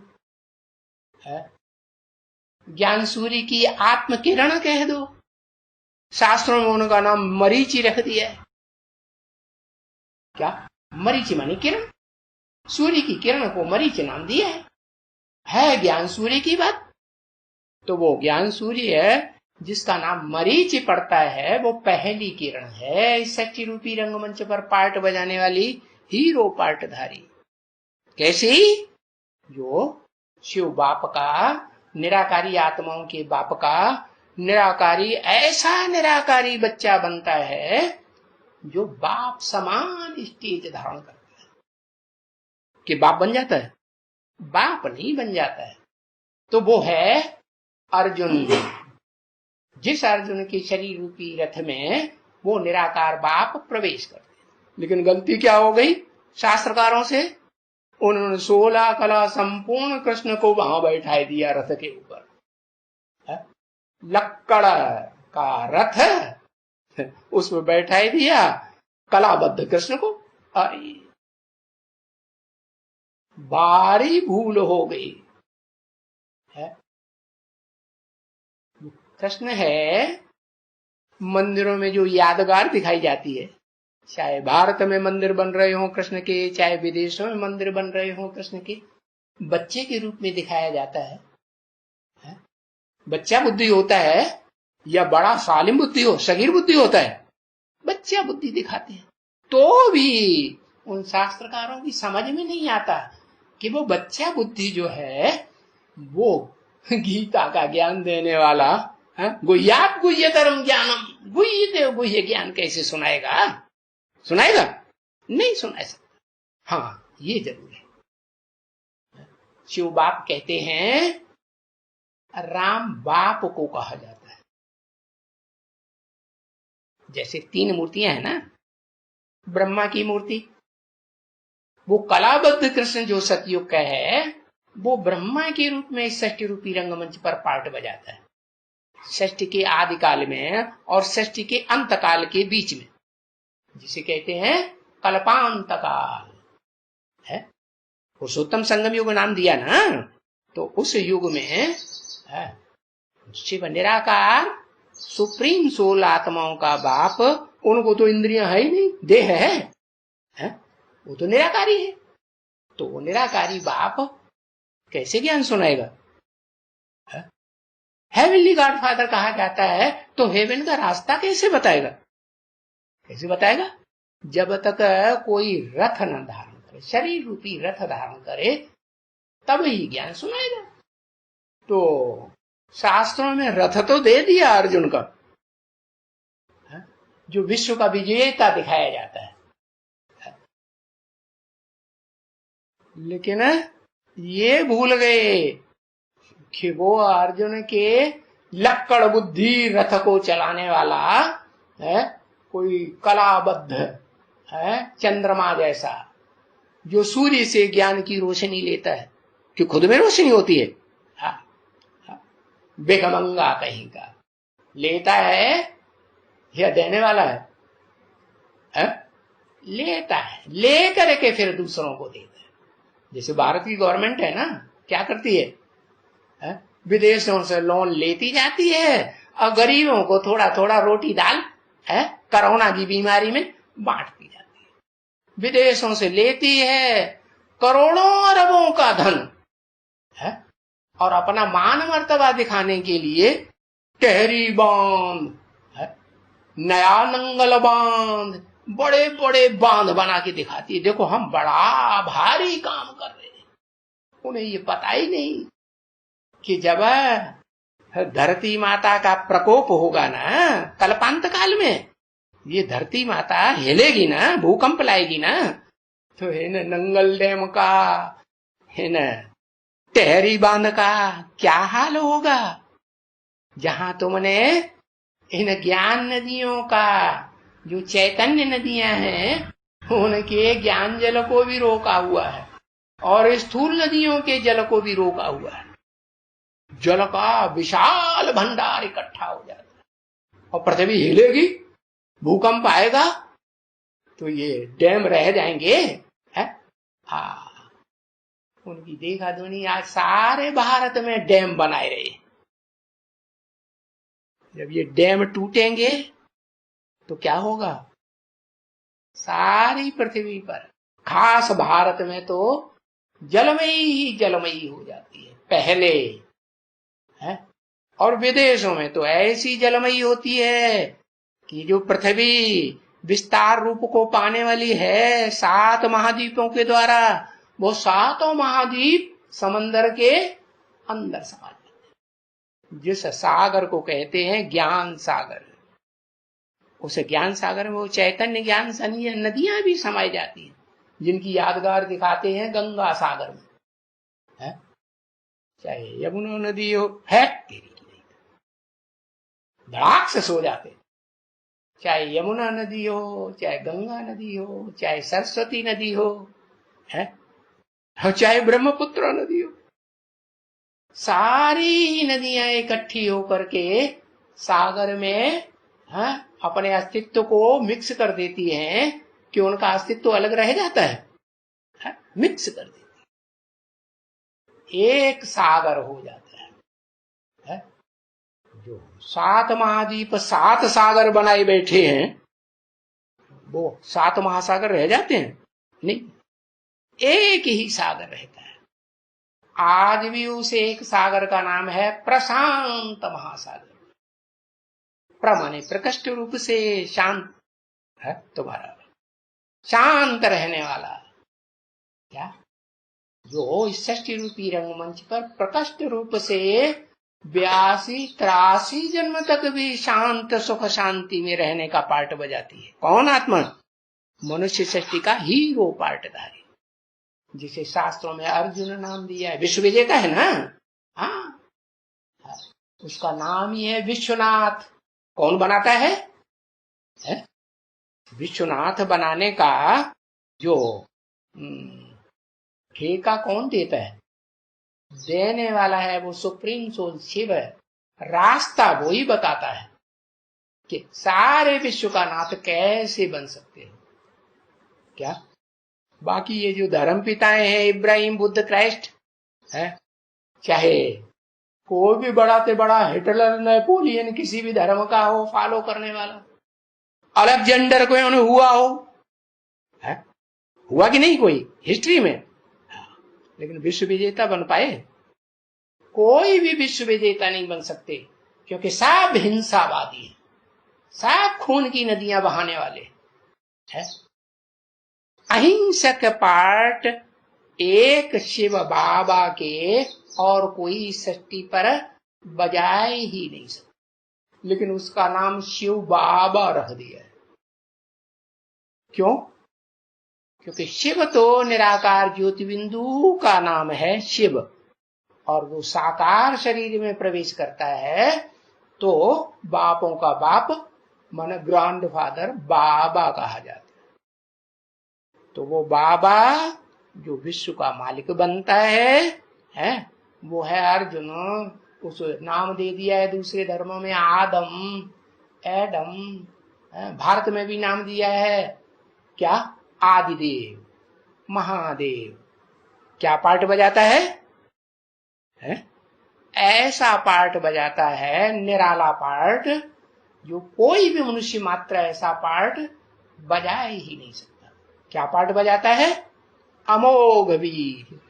[SPEAKER 1] ज्ञान सूर्य की आत्म किरण कह दो। शास्त्रों में उनका नाम मरीचि रख दिया है। क्या? मरीचि मानी किरण, सूर्य की किरण को मरीचि नाम दिया है ज्ञान सूर्य की बात। तो वो ज्ञान सूर्य है जिसका नाम मरीचि पड़ता है, वो पहली किरण है इस सच्ची रूपी रंगमंच पर पार्ट बजाने वाली हीरो पार्टधारी। कैसी? जो शिव बाप का, निराकारी आत्माओं के बाप का निराकारी, ऐसा निराकारी बच्चा बनता है जो बाप समान स्टेज धारण करता है। कि बाप बन जाता है? बाप नहीं बन जाता है। तो वो है अर्जुन। जिस अर्जुन के शरीर रूपी रथ में वो निराकार बाप प्रवेश करते हैं। लेकिन गलती क्या हो गई शास्त्रकारों से? उन्होंने 16 कला संपूर्ण कृष्ण को वहां बैठा दिया रथ के ऊपर। लक्कड़ का रथ उसमें बैठा दिया, कलाबद्ध कृष्ण को। भारी भूल हो गई है। कृष्ण है मंदिरों में जो यादगार दिखाई जाती है, चाहे भारत में मंदिर बन रहे हो कृष्ण के, चाहे विदेशों में मंदिर बन रहे हो कृष्ण के, बच्चे के रूप में दिखाया जाता है। बच्चा बुद्धि होता है या बड़ा सालिम बुद्धि हो, सगीर बुद्धि होता है? बच्चा बुद्धि दिखाते हैं। तो भी उन शास्त्रकारों की समझ में नहीं आता कि वो बच्चा बुद्धि जो है वो गीता का ज्ञान देने वाला गुह्यात गुह्यतरम ज्ञानम, गुह्य देव गुह्य ज्ञान कैसे सुनाएगा? नहीं सुना सकता। हाँ, ये जरूर है। शिव बाप कहते हैं राम बाप को कहा जाता है। जैसे 3 मूर्तियां हैं ना, ब्रह्मा की मूर्ति, वो कलाबद्ध कृष्ण जो सतयुग का है वो ब्रह्मा के रूप में इस षष्टि रूपी रंगमंच पर पार्ट बजाता है। षष्टि के आदि काल में और षष्टि के अंत काल के बीच में, जिसे कहते हैं कल्पांत काल है। पुरुषोत्तम संगम युग नाम दिया ना, तो उस युग में शिव निराकार सुप्रीम सोल आत्माओं का बाप, उनको तो इंद्रियां है ही नहीं, देह है? वो तो निराकारी है। तो वो निराकारी बाप कैसे ज्ञान सुनाएगा? हेवनली गॉड फादर कहा जाता है, तो हेवन का रास्ता कैसे बताएगा? कैसे बताएगा? जब तक कोई रथ न धारण करे, शरीर रूपी रथ धारण करे, तब ही ज्ञान सुनाएगा। तो शास्त्रों में रथ तो दे दिया अर्जुन का, जो विश्व का विजेता दिखाया जाता है, लेकिन ये भूल गए कि वो अर्जुन के लक्कड़ बुद्धि रथ को चलाने वाला है, कोई कलाबद्ध है चंद्रमा जैसा, जो सूर्य से ज्ञान की रोशनी लेता है, कि खुद में रोशनी होती है, बेगमंगा कहीं का लेता है या देने वाला है? लेता है, लेकर के फिर दूसरों को देता है। जैसे भारत की गवर्नमेंट है ना, क्या करती है? विदेशों से लोन लेती जाती है और गरीबों को थोड़ा थोड़ा रोटी दाल है कोरोना की बीमारी में बांटती जाती है। विदेशों से लेती है करोड़ों अरबों का धन है, और अपना मान मर्तबा दिखाने के लिए टहरी बांध है, नया नंगल बांध, बड़े बड़े बांध बना के दिखाती है, देखो हम बड़ा भारी काम कर रहे हैं। उन्हें ये पता ही नहीं कि जब धरती माता का प्रकोप होगा ना कल्पांत काल में, ये धरती माता हिलेगी ना, भूकंप लाएगी ना, तो है न नंगल डैम का, है न टहरी बांध का क्या हाल होगा। जहां तुमने इन ज्ञान नदियों का, जो चैतन्य नदियां हैं, उनके ज्ञान जल को भी रोका हुआ है और स्थूल नदियों के जल को भी रोका हुआ है। जल का विशाल भंडार इकट्ठा हो जाता है और पृथ्वी हिलेगी, भूकंप आएगा तो ये डैम रह जाएंगे है। उनकी देखा दुनिया आज सारे भारत में डैम बनाए रहे। जब ये डैम टूटेंगे तो क्या होगा? सारी पृथ्वी पर, खास भारत में तो जलमयी ही जलमयी हो जाती है पहले है, और विदेशों में तो ऐसी जलमयी होती है कि जो पृथ्वी विस्तार रूप को पाने वाली है 7 महाद्वीपों के द्वारा, वो 7 महाद्वीप समंदर के अंदर समा जाते हैं। जिस सागर को कहते हैं ज्ञान सागर, उस ज्ञान सागर में वो चैतन्य ज्ञान नदियां भी समाई जाती हैं, जिनकी यादगार दिखाते हैं गंगा सागर में है? चाहे यमुना नदी हो, है तेरी धड़ाक से सो जाते, चाहे यमुना नदी हो, चाहे गंगा नदी हो, चाहे सरस्वती नदी हो है, चाहे ब्रह्मपुत्र नदी हो, सारी नदियां इकट्ठी होकर के सागर में है, अपने अस्तित्व को मिक्स कर देती हैं कि उनका अस्तित्व अलग रह जाता है? मिक्स कर देती है, एक सागर हो जाता है? जो 7 महाद्वीप 7 सागर बनाए बैठे हैं, वो 7 महासागर रह जाते हैं? नहीं, एक ही सागर रहता है। आज भी उस एक सागर का नाम है प्रशांत महासागर। प्रमाने प्रकृष्ट रूप से शांत है, तुम्हारा शांत रहने वाला क्या, जो इस षष्टि रूपी रंगमंच पर प्रकृष्ट रूप से 82-83 जन्म तक भी शांत सुख शांति में रहने का पार्ट बजाती है। कौन आत्मा? मनुष्य सृष्टि का हीरो पार्टधारी, जिसे शास्त्रों में अर्जुन नाम दिया है, विश्व विजेता है ना। हाँ, उसका नाम ही है विश्वनाथ। कौन बनाता है? विश्वनाथ बनाने का जो ठेका कौन देता है? देने वाला है वो सुप्रीम सोल शिव है। रास्ता वो ही बताता है कि सारे विश्व का नाथ कैसे बन सकते हैं। क्या बाकी ये जो धर्म पिताएं हैं, इब्राहिम, बुद्ध, क्राइस्ट है, चाहे कोई भी बड़ा से बड़ा हिटलर, नेपोलियन, किसी भी धर्म का हो फॉलो करने वाला, अलेक्जेंडर कोई उन्हें हुआ हो है? हुआ कि नहीं कोई हिस्ट्री में? लेकिन विश्व विजेता बन पाए? कोई भी विश्व विजेता नहीं बन सकते, क्योंकि सब हिंसावादी है, सब खून की नदियां बहाने वाले है। अहिंसक पार्ट एक शिव बाबा के और कोई सृष्टि पर बजाए ही नहीं सकता, लेकिन उसका नाम शिव बाबा रख दिया है। क्यों? क्योंकि शिव तो निराकार ज्योति बिंदु का नाम है शिव, और वो साकार शरीर में प्रवेश करता है तो बापों का बाप माने ग्रैंडफादर बाबा कहा जाता है। तो वो बाबा जो विश्व का मालिक बनता है वो है अर्जुन। उस नाम दे दिया है दूसरे धर्मों में आदम, एडम, भारत में भी नाम दिया है क्या, आदिदेव, महादेव। क्या पार्ट बजाता है? ऐसा पार्ट बजाता है, निराला पार्ट, जो कोई भी मनुष्य मात्र ऐसा पार्ट बजा ही नहीं सकता। क्या पार्ट बजाता है? अमोघ वीर।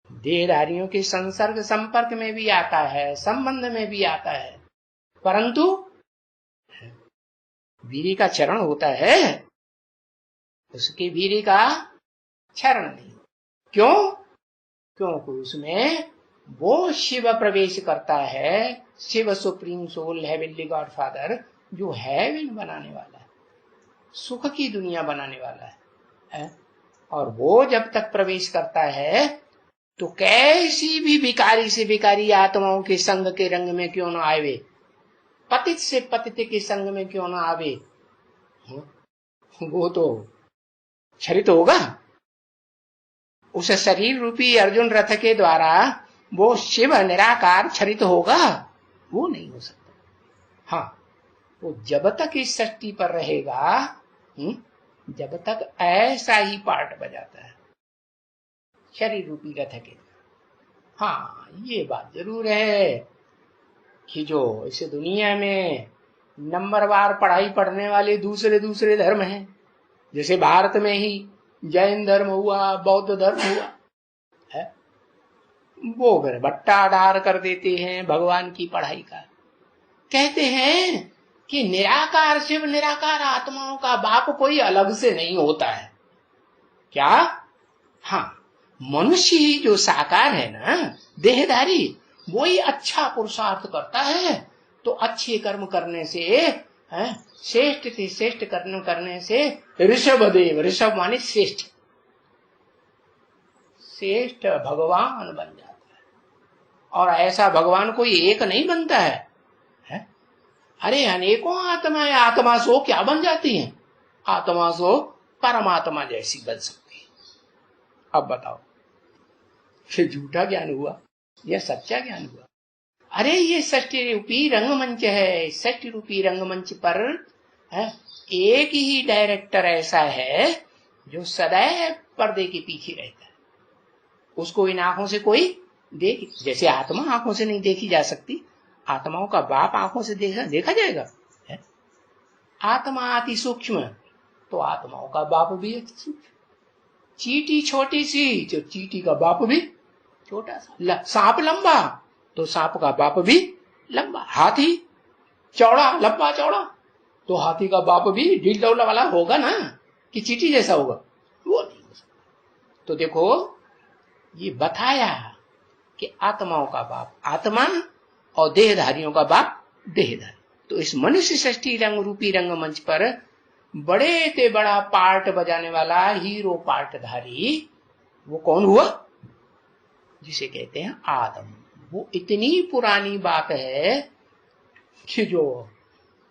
[SPEAKER 1] देहधारियों के संसर्ग संपर्क में भी आता है, संबंध में भी आता है, परंतु वीर का चरण होता है, उसके वीर का चरण नहीं। क्यों? क्योंकि उसमें वो शिव प्रवेश करता है, Shiv supreme soul, heavenly God father, जो हेवन बनाने वाला है, सुख की दुनिया बनाने वाला है। और वो जब तक प्रवेश करता है तो कैसी भी विकारी से विकारी आत्माओं के संग के रंग में क्यों ना आवे, पतित से पतित के संग में क्यों ना आवे, वो तो क्षरित होगा। उस शरीर रूपी अर्जुन रथ के द्वारा वो शिव निराकार क्षरित होगा? वो नहीं हो सकता। हाँ, वो जब तक इस सृष्टि पर रहेगा, जब तक ऐसा ही पार्ट बजाता है शरीर रूपी रथ के। हाँ, ये बात जरूर है कि जो इस दुनिया में नंबरवार पढ़ाई पढ़ने वाले दूसरे दूसरे धर्म हैं, जैसे भारत में ही जैन धर्म हुआ, बौद्ध धर्म हुआ है, वो भट्टा डार कर देते हैं भगवान की पढ़ाई का। कहते हैं कि निराकार शिव, निराकार आत्माओं का बाप कोई अलग से नहीं होता है। क्या? हाँ, मनुष्य ही जो साकार है ना, देहधारी, वो ही अच्छा पुरुषार्थ करता है तो अच्छे कर्म करने से, श्रेष्ठ से श्रेष्ठ कर्म करने से ऋषभ देव, ऋषभ माने श्रेष्ठ, श्रेष्ठ भगवान बन जाता है। और ऐसा भगवान कोई एक नहीं बनता है, अरे अनेकों आत्माएं, आत्मा सो क्या बन जाती हैं? आत्मा सो परमात्मा जैसी बन सकती है। अब बताओ, ये झूठा ज्ञान हुआ या सच्चा ज्ञान हुआ? अरे ये षष्ठी रूपी रंगमंच है, षष्ठी रूपी रंगमंच पर एक ही डायरेक्टर ऐसा है जो सदैव पर्दे के पीछे रहता है। उसको इन आंखों से कोई देख, जैसे आत्मा आंखों से नहीं देखी जा सकती, आत्माओं का बाप आंखों से देखा जाएगा? आत्मा अति सूक्ष्म, तो आत्माओं का बाप भी अति सूक्ष्म। चींटी छोटी सी, तो चींटी का बाप भी छोटा सा। सांप लंबा, तो सांप का बाप भी लंबा। हाथी चौड़ा, लंबा चौड़ा, तो हाथी का बाप भी ढील डौला वाला होगा ना, कि चींटी जैसा होगा? वो नहीं हो सकता। तो देखो, ये बताया कि आत्माओं का बाप आत्मा और देहधारियों का बाप देहधारी। तो इस मनुष्य सृष्टि रंग रूपी रंगमंच पर बड़े से बड़ा पार्ट बजाने वाला हीरो पार्टधारी वो कौन हुआ? जिसे कहते हैं आदम। वो इतनी पुरानी बात है कि जो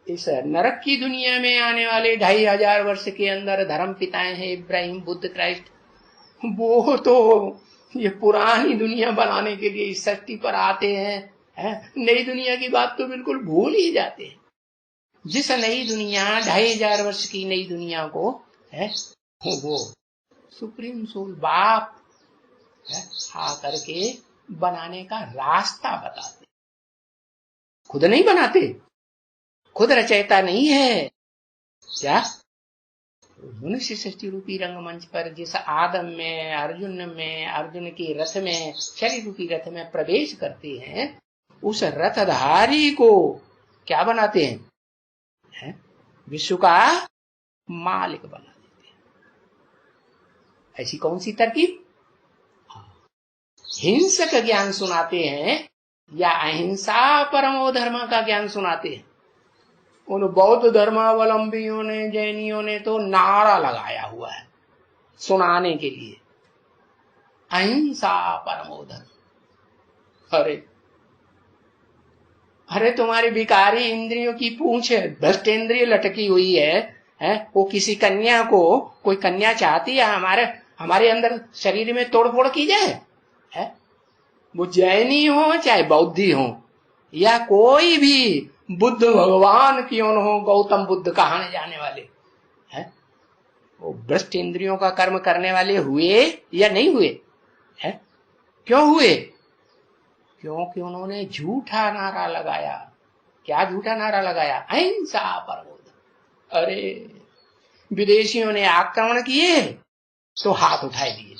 [SPEAKER 1] इस नरक की दुनिया में आने वाले 2500 वर्ष के अंदर धर्म पिताएं हैं, इब्राहिम, बुद्ध, क्राइस्ट, वो तो ये पुरानी दुनिया बनाने के लिए इस सृष्टि पर आते हैं, नई दुनिया की बात तो बिल्कुल भूल ही जाते हैं। जिस नई दुनिया 2500 वर्ष की नई दुनिया को वो सुप्रीम सोल बाप आ करके बनाने का रास्ता बताते, खुद नहीं बनाते, खुद रचयिता नहीं है। क्या? मनुष्य सृष्टि रूपी रंगमंच पर जिस आदम में, अर्जुन के रथ में, शरीर रूपी रथ में प्रवेश करते हैं, उस रथधारी को क्या बनाते हैं? विश्व का मालिक बना देते हैं। ऐसी कौन सी तरकीब? हिंसक ज्ञान सुनाते हैं या अहिंसा परमो धर्म का ज्ञान सुनाते हैं? उन बौद्ध धर्मावलंबियों ने, जैनियों ने तो नारा लगाया हुआ है सुनाने के लिए, अहिंसा परमो धर्म। अरे तुम्हारी विकारी इंद्रियों की पूंछ भ्रष्ट इंद्रिय लटकी हुई है? वो किसी कन्या को, कोई कन्या चाहती है हमारे हमारे अंदर शरीर में तोड़फोड़ की जाए? है वो जैनी हो चाहे बौद्धि हो या कोई भी बुद्ध भगवान क्यों न हो, गौतम बुद्ध कहाने जाने वाले है, वो भ्रष्ट इंद्रियों का कर्म करने वाले हुए या नहीं हुए? है क्यों हुए? क्योंकि उन्होंने झूठा नारा लगाया। क्या झूठा नारा लगाया? अहिंसा परमो धर्म। अरे विदेशियों ने आक्रमण किए तो हाथ उठाए दिए,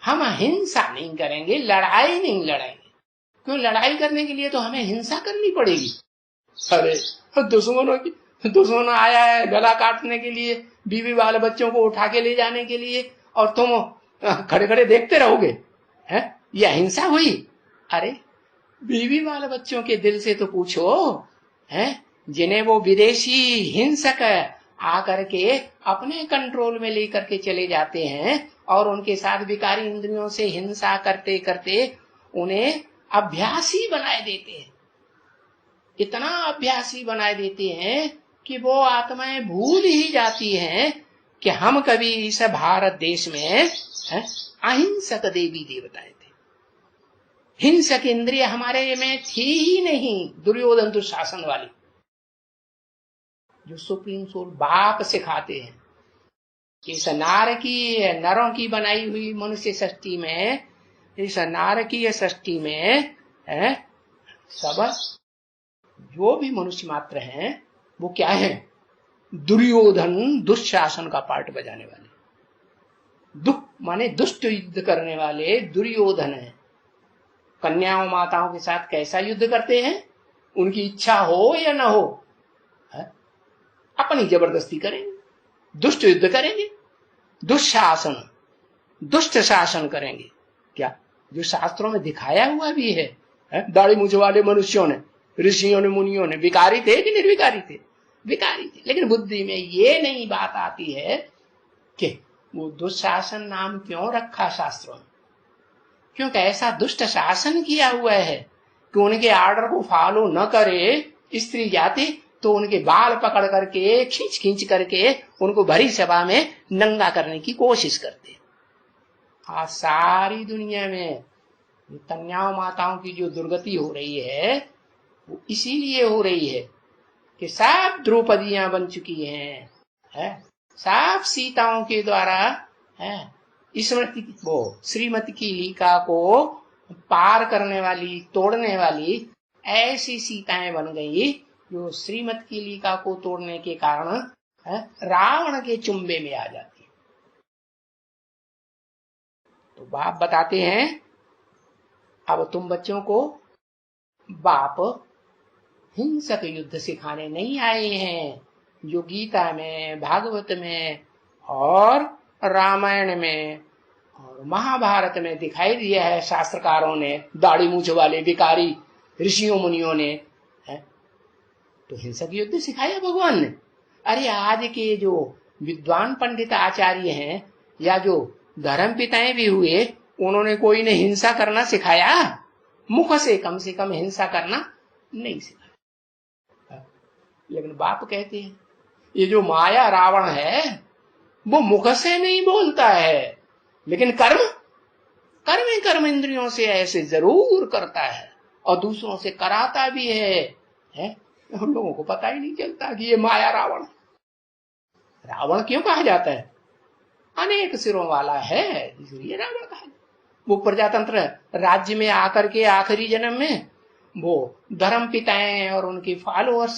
[SPEAKER 1] हम हिंसा नहीं करेंगे, लड़ाई नहीं लड़ेंगे। क्यों? लड़ाई करने के लिए तो हमें हिंसा करनी पड़ेगी। अरे दुश्मन आया है गला काटने के लिए, बीवी वाले बच्चों को उठा के ले जाने के लिए, और तुम खड़े खड़े देखते रहोगे? है यह हिंसा हुई? अरे बीवी वाले बच्चों के दिल से तो पूछो, है जिन्हें वो विदेशी हिंसक आकर के अपने कंट्रोल में लेकर के चले जाते हैं और उनके साथ विकारी इंद्रियों से हिंसा करते करते उन्हें अभ्यासी बनाए देते हैं। इतना अभ्यासी बनाए देते हैं कि वो आत्माएं भूल ही जाती हैं कि हम कभी इस भारत देश में अहिंसक देवी देवताएं थे। हिंसक इंद्रिय हमारे में थी ही नहीं। दुर्योधन दुशासन वाली जो सुप्रीम सोल बाप सिखाते हैं कि इस नरों की बनाई हुई मनुष्य सृष्टि में, इस नारकीय सृष्टि में सब जो भी मनुष्य मात्र हैं वो क्या है? दुर्योधन दुशासन का पार्ट बजाने वाले, दुख माने दुष्ट युद्ध करने वाले दुर्योधन है। कन्याओं माताओं के साथ कैसा युद्ध करते हैं? उनकी इच्छा हो या ना हो, अपनी जबरदस्ती करेंगे, दुष्ट युद्ध करेंगे, दुशासन दुष्ट शासन करेंगे। क्या? जो शास्त्रों में दिखाया हुआ भी है, दाढ़ी मूछ वाले मनुष्यों ने, ऋषियों ने, मुनियों ने विकारी थे कि निर्विकारी थे? विकारी थे। लेकिन बुद्धि में ये नहीं बात आती है कि वो दुशासन नाम क्यों रखा शास्त्रों में? क्योंकि ऐसा दुष्ट शासन किया हुआ है कि उनके आर्डर को फॉलो न करे स्त्री जाति तो उनके बाल पकड़ करके खींच खींच करके उनको भरी सभा में नंगा करने की कोशिश करते हैं। आज सारी दुनिया में कन्याओं माताओं की जो दुर्गति हो रही है वो इसीलिए हो रही है कि सब द्रौपदियां बन चुकी हैं, सब सीताओं के द्वारा स्मृति वो श्रीमती की लीका को पार करने वाली, तोड़ने वाली ऐसी सीताएं बन गई जो श्रीमत की लीका को तोड़ने के कारण रावण के चुंबे में आ जाती है। तो बाप बताते हैं अब तुम बच्चों को बाप हिंसक युद्ध सिखाने नहीं आए हैं। जो गीता में, भागवत में और रामायण में और महाभारत में दिखाई दिया है शास्त्रकारों ने, दाढ़ी मूछ वाले विकारी ऋषियों मुनियों ने, तो हिंसक युद्ध सिखाया भगवान ने। अरे आज के जो विद्वान पंडित आचार्य हैं या जो धर्म पिताएं भी हुए, उन्होंने कोई ने हिंसा करना सिखाया? मुख से कम हिंसा करना नहीं सिखाया। लेकिन बाप कहते हैं ये जो माया रावण है वो मुख से नहीं बोलता है, लेकिन कर्म इंद्रियों से ऐसे जरूर करता है और दूसरों से कराता भी है? हम लोगों को पता ही नहीं चलता कि ये माया रावण। रावण क्यों कहा जाता है? अनेक सिरों वाला है इसलिए रावण कहा। वो प्रजातंत्र राज्य में आकर के आखिरी जन्म में वो धर्म पिताएं और उनके फॉलोअर्स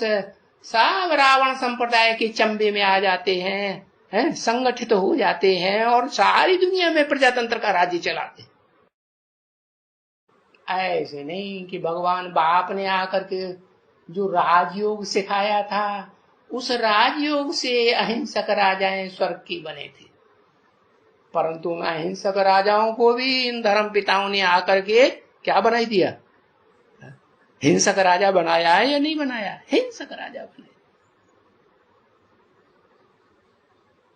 [SPEAKER 1] सब रावण संप्रदाय के चंबे में आ जाते हैं, संगठित हो जाते हैं और सारी दुनिया में प्रजातंत्र का राज्य चलाते हैं। ऐसे नहीं कि भगवान बाप ने आकर के जो राजयोग सिखाया था उस राजयोग से अहिंसक राजाएं स्वर्ग की बने थे, परंतु अहिंसक राजाओं को भी इन धर्म पिताओं ने आकर के क्या बनाई दिया? हिंसक राजा बनाया है या नहीं बनाया? हिंसक राजा बनाया।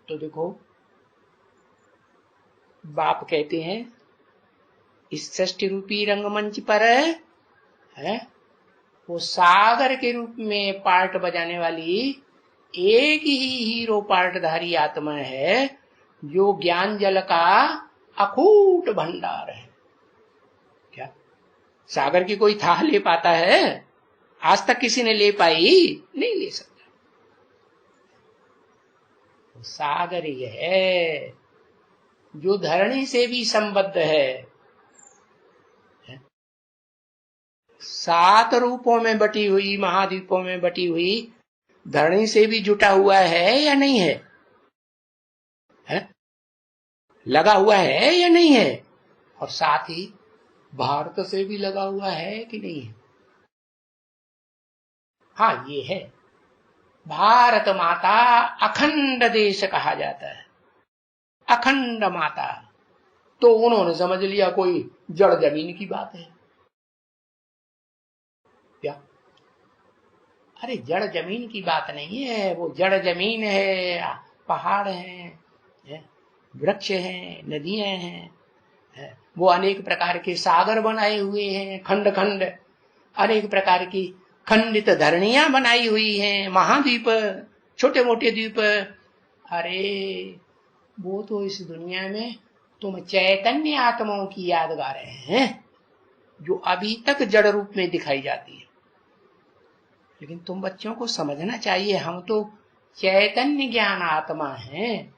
[SPEAKER 1] तो देखो बाप कहते हैं इस सृष्टि रूपी रंगमंच पर है वो सागर के रूप में पार्ट बजाने वाली एक ही हीरो पार्टधारी आत्मा है, जो ज्ञान जल का अकूट भंडार है। क्या सागर की कोई थाह ले पाता है? आज तक किसी ने ले पाई? नहीं ले सकता। सागर ही है जो धरणी से भी संबद्ध है, 7 रूपों में बटी हुई, महाद्वीपों में बटी हुई धरणी से भी जुटा हुआ है या नहीं है? लगा हुआ है या नहीं है? और साथ ही भारत से भी लगा हुआ है कि नहीं है? हाँ, ये है। भारत माता अखंड देश कहा जाता है, अखंड माता। तो उन्होंने समझ लिया कोई जड़ जमीन की बात है क्या? अरे जड़ जमीन की बात नहीं है, वो जड़ जमीन है, पहाड़ है, वृक्ष हैं, नदियां हैं, वो अनेक प्रकार के सागर बनाए हुए हैं, खंड खंड अनेक प्रकार की खंडित धरणियां बनाई हुई हैं, महाद्वीप, छोटे मोटे द्वीप। अरे वो तो इस दुनिया में तुम चैतन्य आत्माओं की यादगारें हैं, जो अभी तक जड़ रूप में दिखाई जाती है। लेकिन तुम बच्चों को समझना चाहिए, हम तो चैतन्य ज्ञान आत्मा हैं,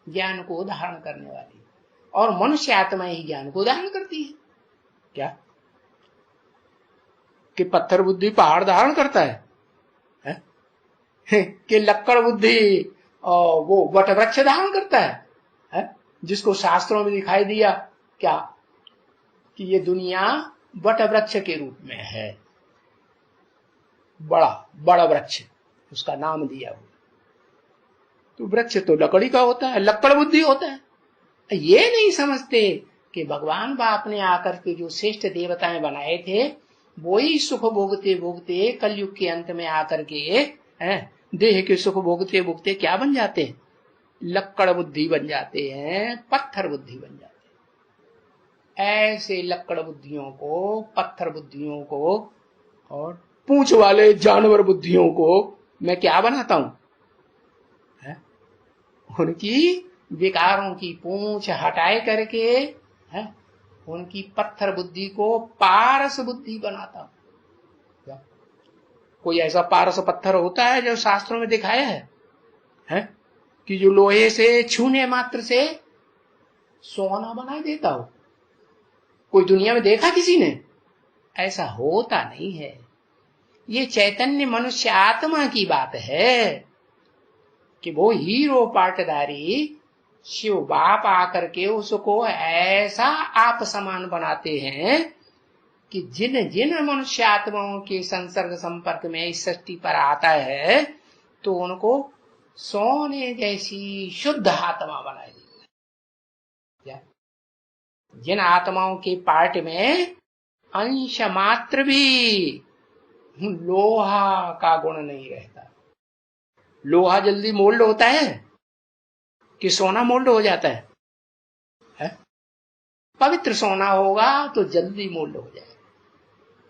[SPEAKER 1] ज्ञान को धारण करने वाली, और मनुष्य आत्मा ही ज्ञान को धारण करती है। क्या कि पत्थर बुद्धि पहाड़ धारण करता है? कि लक्कड़ बुद्धि और वो वट वृक्ष धारण करता है? जिसको शास्त्रों में दिखाई दिया क्या कि ये दुनिया वट वृक्ष के रूप में है, बड़ा वृक्ष, उसका नाम दिया हुआ। तो वृक्ष तो लकड़ी का होता है, लक्कड़ बुद्धि होता है। ये नहीं समझते कि भगवान बाप ने आकर के जो श्रेष्ठ देवताएं बनाए थे, वो ही सुख भोगते भोगते कलयुग के अंत में आकर के देह के सुख भोगते भोगते क्या बन जाते हैं? लक्कड़ बुद्धि बन जाते हैं, पत्थर बुद्धि बन जाते हैं। ऐसे लक्कड़ बुद्धियों को, पत्थर बुद्धियों को और पूंछ वाले जानवर बुद्धियों को मैं क्या बनाता हूं? उनकी विकारों की पूंछ हटाए करके उनकी पत्थर बुद्धि को पारस बुद्धि बनाता हूं। कोई ऐसा पारस पत्थर होता है जो शास्त्रों में दिखाया है कि जो लोहे से छूने मात्र से सोना बना देता हो? कोई दुनिया में देखा किसी ने? ऐसा होता नहीं है। ये चैतन्य मनुष्य आत्मा की बात है कि वो हीरो पाटधारी शिव बाप आकर के उसको ऐसा आप समान बनाते हैं कि जिन जिन मनुष्य आत्माओं के संसर्ग संपर्क में इस सृष्टि पर आता है तो उनको सोने जैसी शुद्ध आत्मा बनाई देता है। जिन आत्माओं के पार्ट में अंश मात्र भी लोहा का गुण नहीं रहता। लोहा जल्दी मोल्ड होता है कि सोना मोल्ड हो जाता है? पवित्र सोना होगा तो जल्दी मोल्ड हो जाएगा,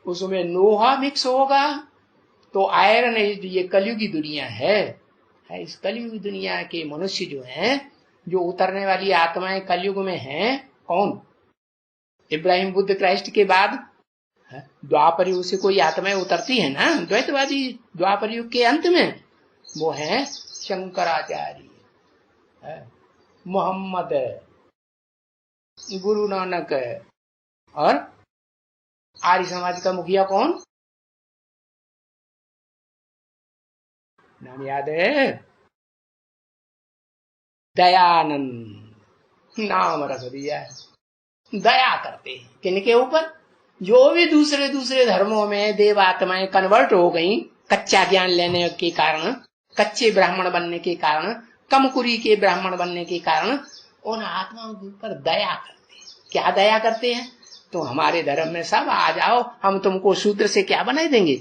[SPEAKER 1] उसमें लोहा मिक्स होगा तो आयरन। ये कलयुगी दुनिया है। इस कलयुगी दुनिया के मनुष्य जो हैं, जो उतरने वाली आत्माएं कलयुग में हैं, कौन? इब्राहिम बुद्ध क्राइस्ट के बाद द्वापर युग से कोई आत्माएं उतरती है ना, द्वैतवादी द्वापर युग के अंत में, वो है शंकराचार्य, मोहम्मद, गुरु नानक, और आर्य समाज का मुखिया कौन? नाम याद है? दयानंद नाम रख दिया है। दया करते हैं किनके ऊपर? जो भी दूसरे दूसरे धर्मों में देव आत्माएं कन्वर्ट हो गई, कच्चा ज्ञान लेने के कारण, कच्चे ब्राह्मण बनने के कारण, कमकुरी के ब्राह्मण बनने के कारण, उन आत्माओं के ऊपर दया करते हैं। क्या दया करते हैं? तो हमारे धर्म में सब आ जाओ, हम तुमको शूद्र से क्या बनाए देंगे?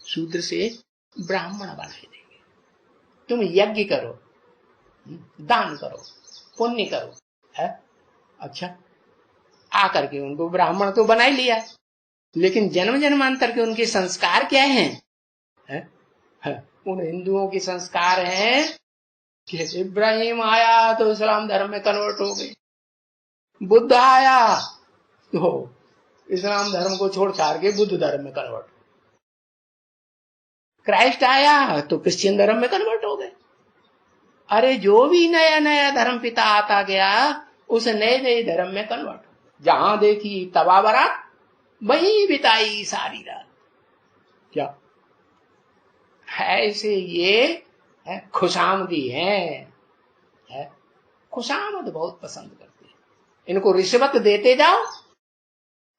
[SPEAKER 1] शूद्र से ब्राह्मण बनाए देंगे। तुम यज्ञ करो, दान करो, पुण्य करो, है? अच्छा, आकर के उनको ब्राह्मण तो बना ही लिया, लेकिन जन्म जन्मांतर के उनके संस्कार क्या हैं? उन हिंदुओं के संस्कार हैं कि इब्राहिम आया तो इस्लाम धर्म में कन्वर्ट हो गए, बुद्ध आया तो इस्लाम धर्म को छोड़ छाड़ के बुद्ध धर्म में कन्वर्ट, क्राइस्ट आया तो क्रिश्चियन धर्म में कन्वर्ट हो गए। अरे जो भी नया नया धर्म पिता आता गया उस नए नए धर्म में कन्वर्ट, जहां देखी तबा बरात वही बिताई सारी रात। क्या ऐसे ये खुशामदी है, खुशामद बहुत पसंद करते हैं, इनको रिश्वत देते जाओ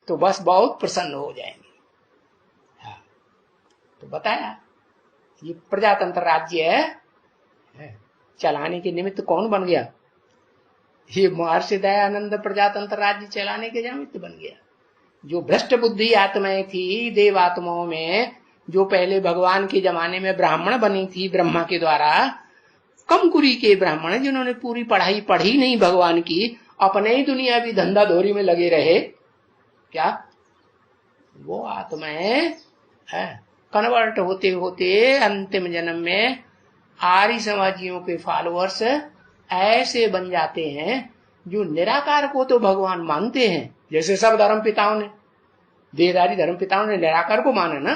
[SPEAKER 1] तो बस बहुत प्रसन्न हो जाएंगे। तो बताया ये प्रजातंत्र राज्य है चलाने के निमित्त कौन बन गया? ये महर्षि दयानंद प्रजातंत्र राज्य चलाने के निमित्त बन गया। जो भ्रष्ट बुद्धि आत्माएं थी देव आत्माओं में, जो पहले भगवान के जमाने में ब्राह्मण बनी थी ब्रह्मा के द्वारा, कमकुरी के ब्राह्मण जिन्होंने पूरी पढ़ाई पढ़ी नहीं भगवान की, अपने ही दुनिया भी धंधा धोरी में लगे रहे, क्या वो आत्माएं कन्वर्ट होते होते अंतिम जन्म में आर्य समाजियों के फॉलोअर्स ऐसे बन जाते हैं जो निराकार को तो भगवान मानते हैं, जैसे सब धर्म पिताओं ने, देहधारी धर्म पिताओं ने निराकार को माना ना,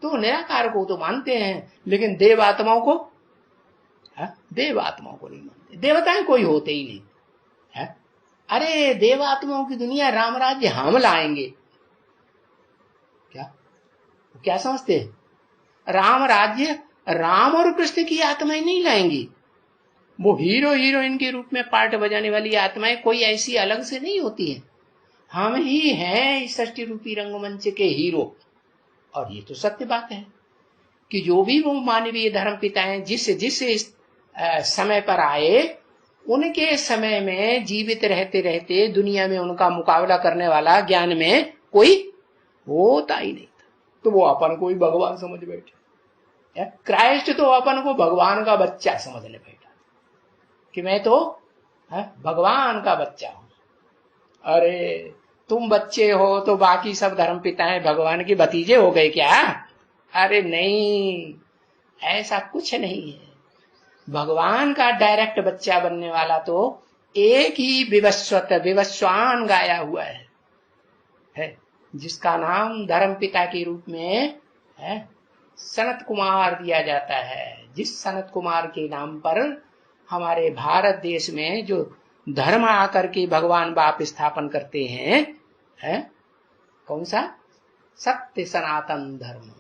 [SPEAKER 1] तो निराकार को तो मानते हैं, लेकिन देव आत्माओं को नहीं मानते। देवताएं कोई होते ही नहीं है। अरे देव आत्माओं की दुनिया राम राज्य हम लाएंगे, क्या समझते हैं? राम राज्य राम और कृष्ण की आत्माएं नहीं लाएंगी, वो हीरो हीरोइन के रूप में पार्ट बजाने वाली आत्माएं कोई ऐसी अलग से नहीं होती हैं, हम ही हैं इस सृष्टि रूपी रंगमंच के हीरो। और ये तो सत्य बात है कि जो भी वो मानवीय धर्म पिता हैं जिस समय पर आए, उनके समय में जीवित रहते रहते दुनिया में उनका मुकाबला करने वाला ज्ञान में कोई होता ही नहीं था, तो वो अपन को ही भगवान समझ बैठे। क्राइस्ट तो अपन को भगवान का बच्चा समझने बैठा कि मैं तो भगवान का बच्चा हूं। अरे तुम बच्चे हो तो बाकी सब धर्म पिताएं भगवान के भतीजे हो गए क्या? अरे नहीं, ऐसा कुछ नहीं है। भगवान का डायरेक्ट बच्चा बनने वाला तो एक ही विवस्वान गाया हुआ है जिसका नाम धर्म पिता के रूप में सनत कुमार दिया जाता है। जिस सनत कुमार के नाम पर हमारे भारत देश में जो धर्म आकर के भगवान बाप स्थापन करते हैं, कौन सा? सत्य सनातन धर्म।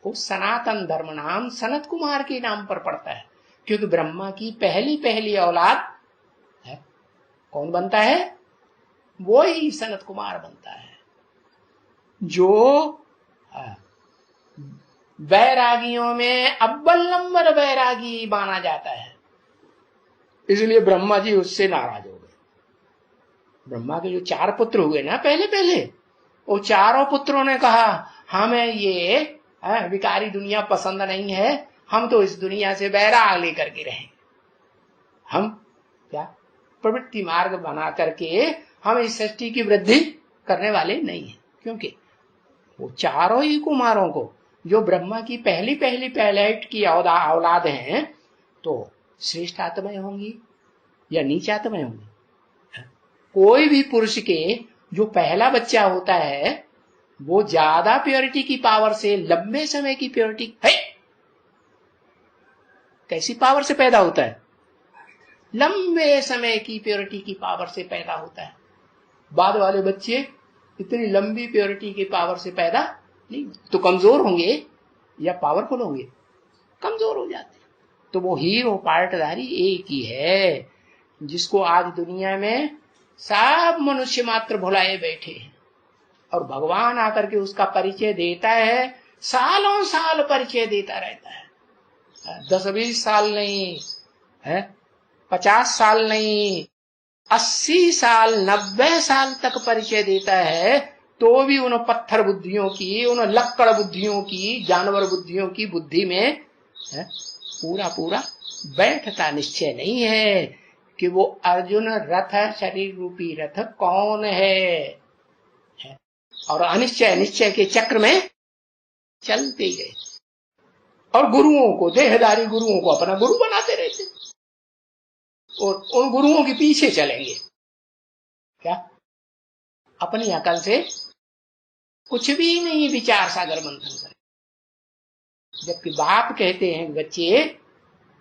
[SPEAKER 1] उस सनातन धर्म नाम सनत कुमार के नाम पर पड़ता है, क्योंकि ब्रह्मा की पहली औलाद है, कौन बनता है? वो ही सनत कुमार बनता है, जो वैरागियों में अव्वल नंबर वैरागी माना जाता है। इसलिए ब्रह्मा जी उससे नाराज हो गए। ब्रह्मा के जो 4 पुत्र हुए ना पहले, वो चारों पुत्रों ने कहा हमें ये विकारी दुनिया पसंद नहीं है, हम तो इस दुनिया से वैराग लेकर के रहेंगे। हम क्या प्रवृत्ति मार्ग बना करके हम इस सृष्टि की वृद्धि करने वाले नहीं है, क्योंकि वो चारों ही कुमारों को जो ब्रह्मा की पहली पैलेट की औलाद हैं, तो श्रेष्ठ आत्माएं होंगी या नीच आत्माएं होंगी? कोई भी पुरुष के जो पहला बच्चा होता है वो ज्यादा प्योरिटी की पावर से, लंबे समय की प्योरिटी है, कैसी पावर से पैदा होता है? लंबे समय की प्योरिटी की पावर से पैदा होता है। बाद वाले बच्चे इतनी लंबी प्योरिटी की पावर से पैदा नहीं, तो कमजोर होंगे या पावरफुल होंगे? कमजोर हो जाते। तो वो हीरो पार्टधारी एक ही है जिसको आज दुनिया में सब मनुष्य मात्र भुलाए बैठे हैं, और भगवान आकर के उसका परिचय देता है, सालों साल परिचय देता रहता है। 10-20 साल नहीं है, 50 साल नहीं, 80 साल 90 साल तक परिचय देता है, तो भी उन पत्थर बुद्धियों की, उन लक्कड़ बुद्धियों की, जानवर बुद्धियों की बुद्धि में पूरा बैठता निश्चय नहीं है कि वो अर्जुन रथ, शरीर रूपी रथ कौन है, और अनिश्चय निश्चय के चक्र में चलते गए और गुरुओं को, देहधारी गुरुओं को अपना गुरु बनाते रहते और उन गुरुओं के पीछे चलेंगे। क्या अपनी अकल से कुछ भी नहीं विचार सागर मंथन करें। जबकि बाप कहते हैं बच्चे,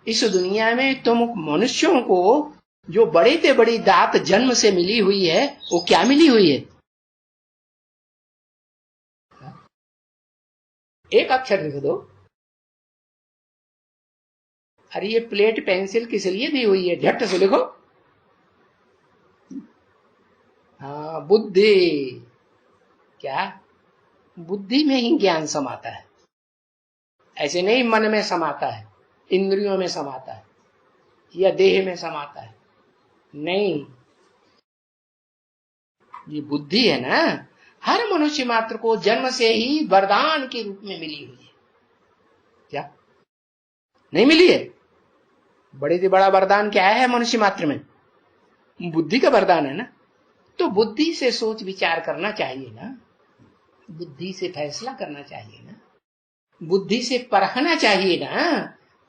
[SPEAKER 1] इस दुनिया में तुम मनुष्यों को जो बड़े से बड़ी दात जन्म से मिली हुई है, वो क्या मिली हुई है? एक अक्षर लिख दो। अरे ये प्लेट पेंसिल किस लिए दी हुई है? झट से लिखो। हाँ, बुद्धि। क्या बुद्धि में ही ज्ञान समाता है, ऐसे नहीं मन में समाता है, इंद्रियों में समाता है या देह में समाता है, नहीं। ये बुद्धि है ना, हर मनुष्य मात्र को जन्म से ही वरदान के रूप में मिली हुई है। क्या नहीं मिली है? बड़े से बड़ा वरदान क्या है मनुष्य मात्र में? बुद्धि का वरदान है ना। तो बुद्धि से सोच विचार करना चाहिए ना, बुद्धि से फैसला करना चाहिए ना, बुद्धि से परखना चाहिए ना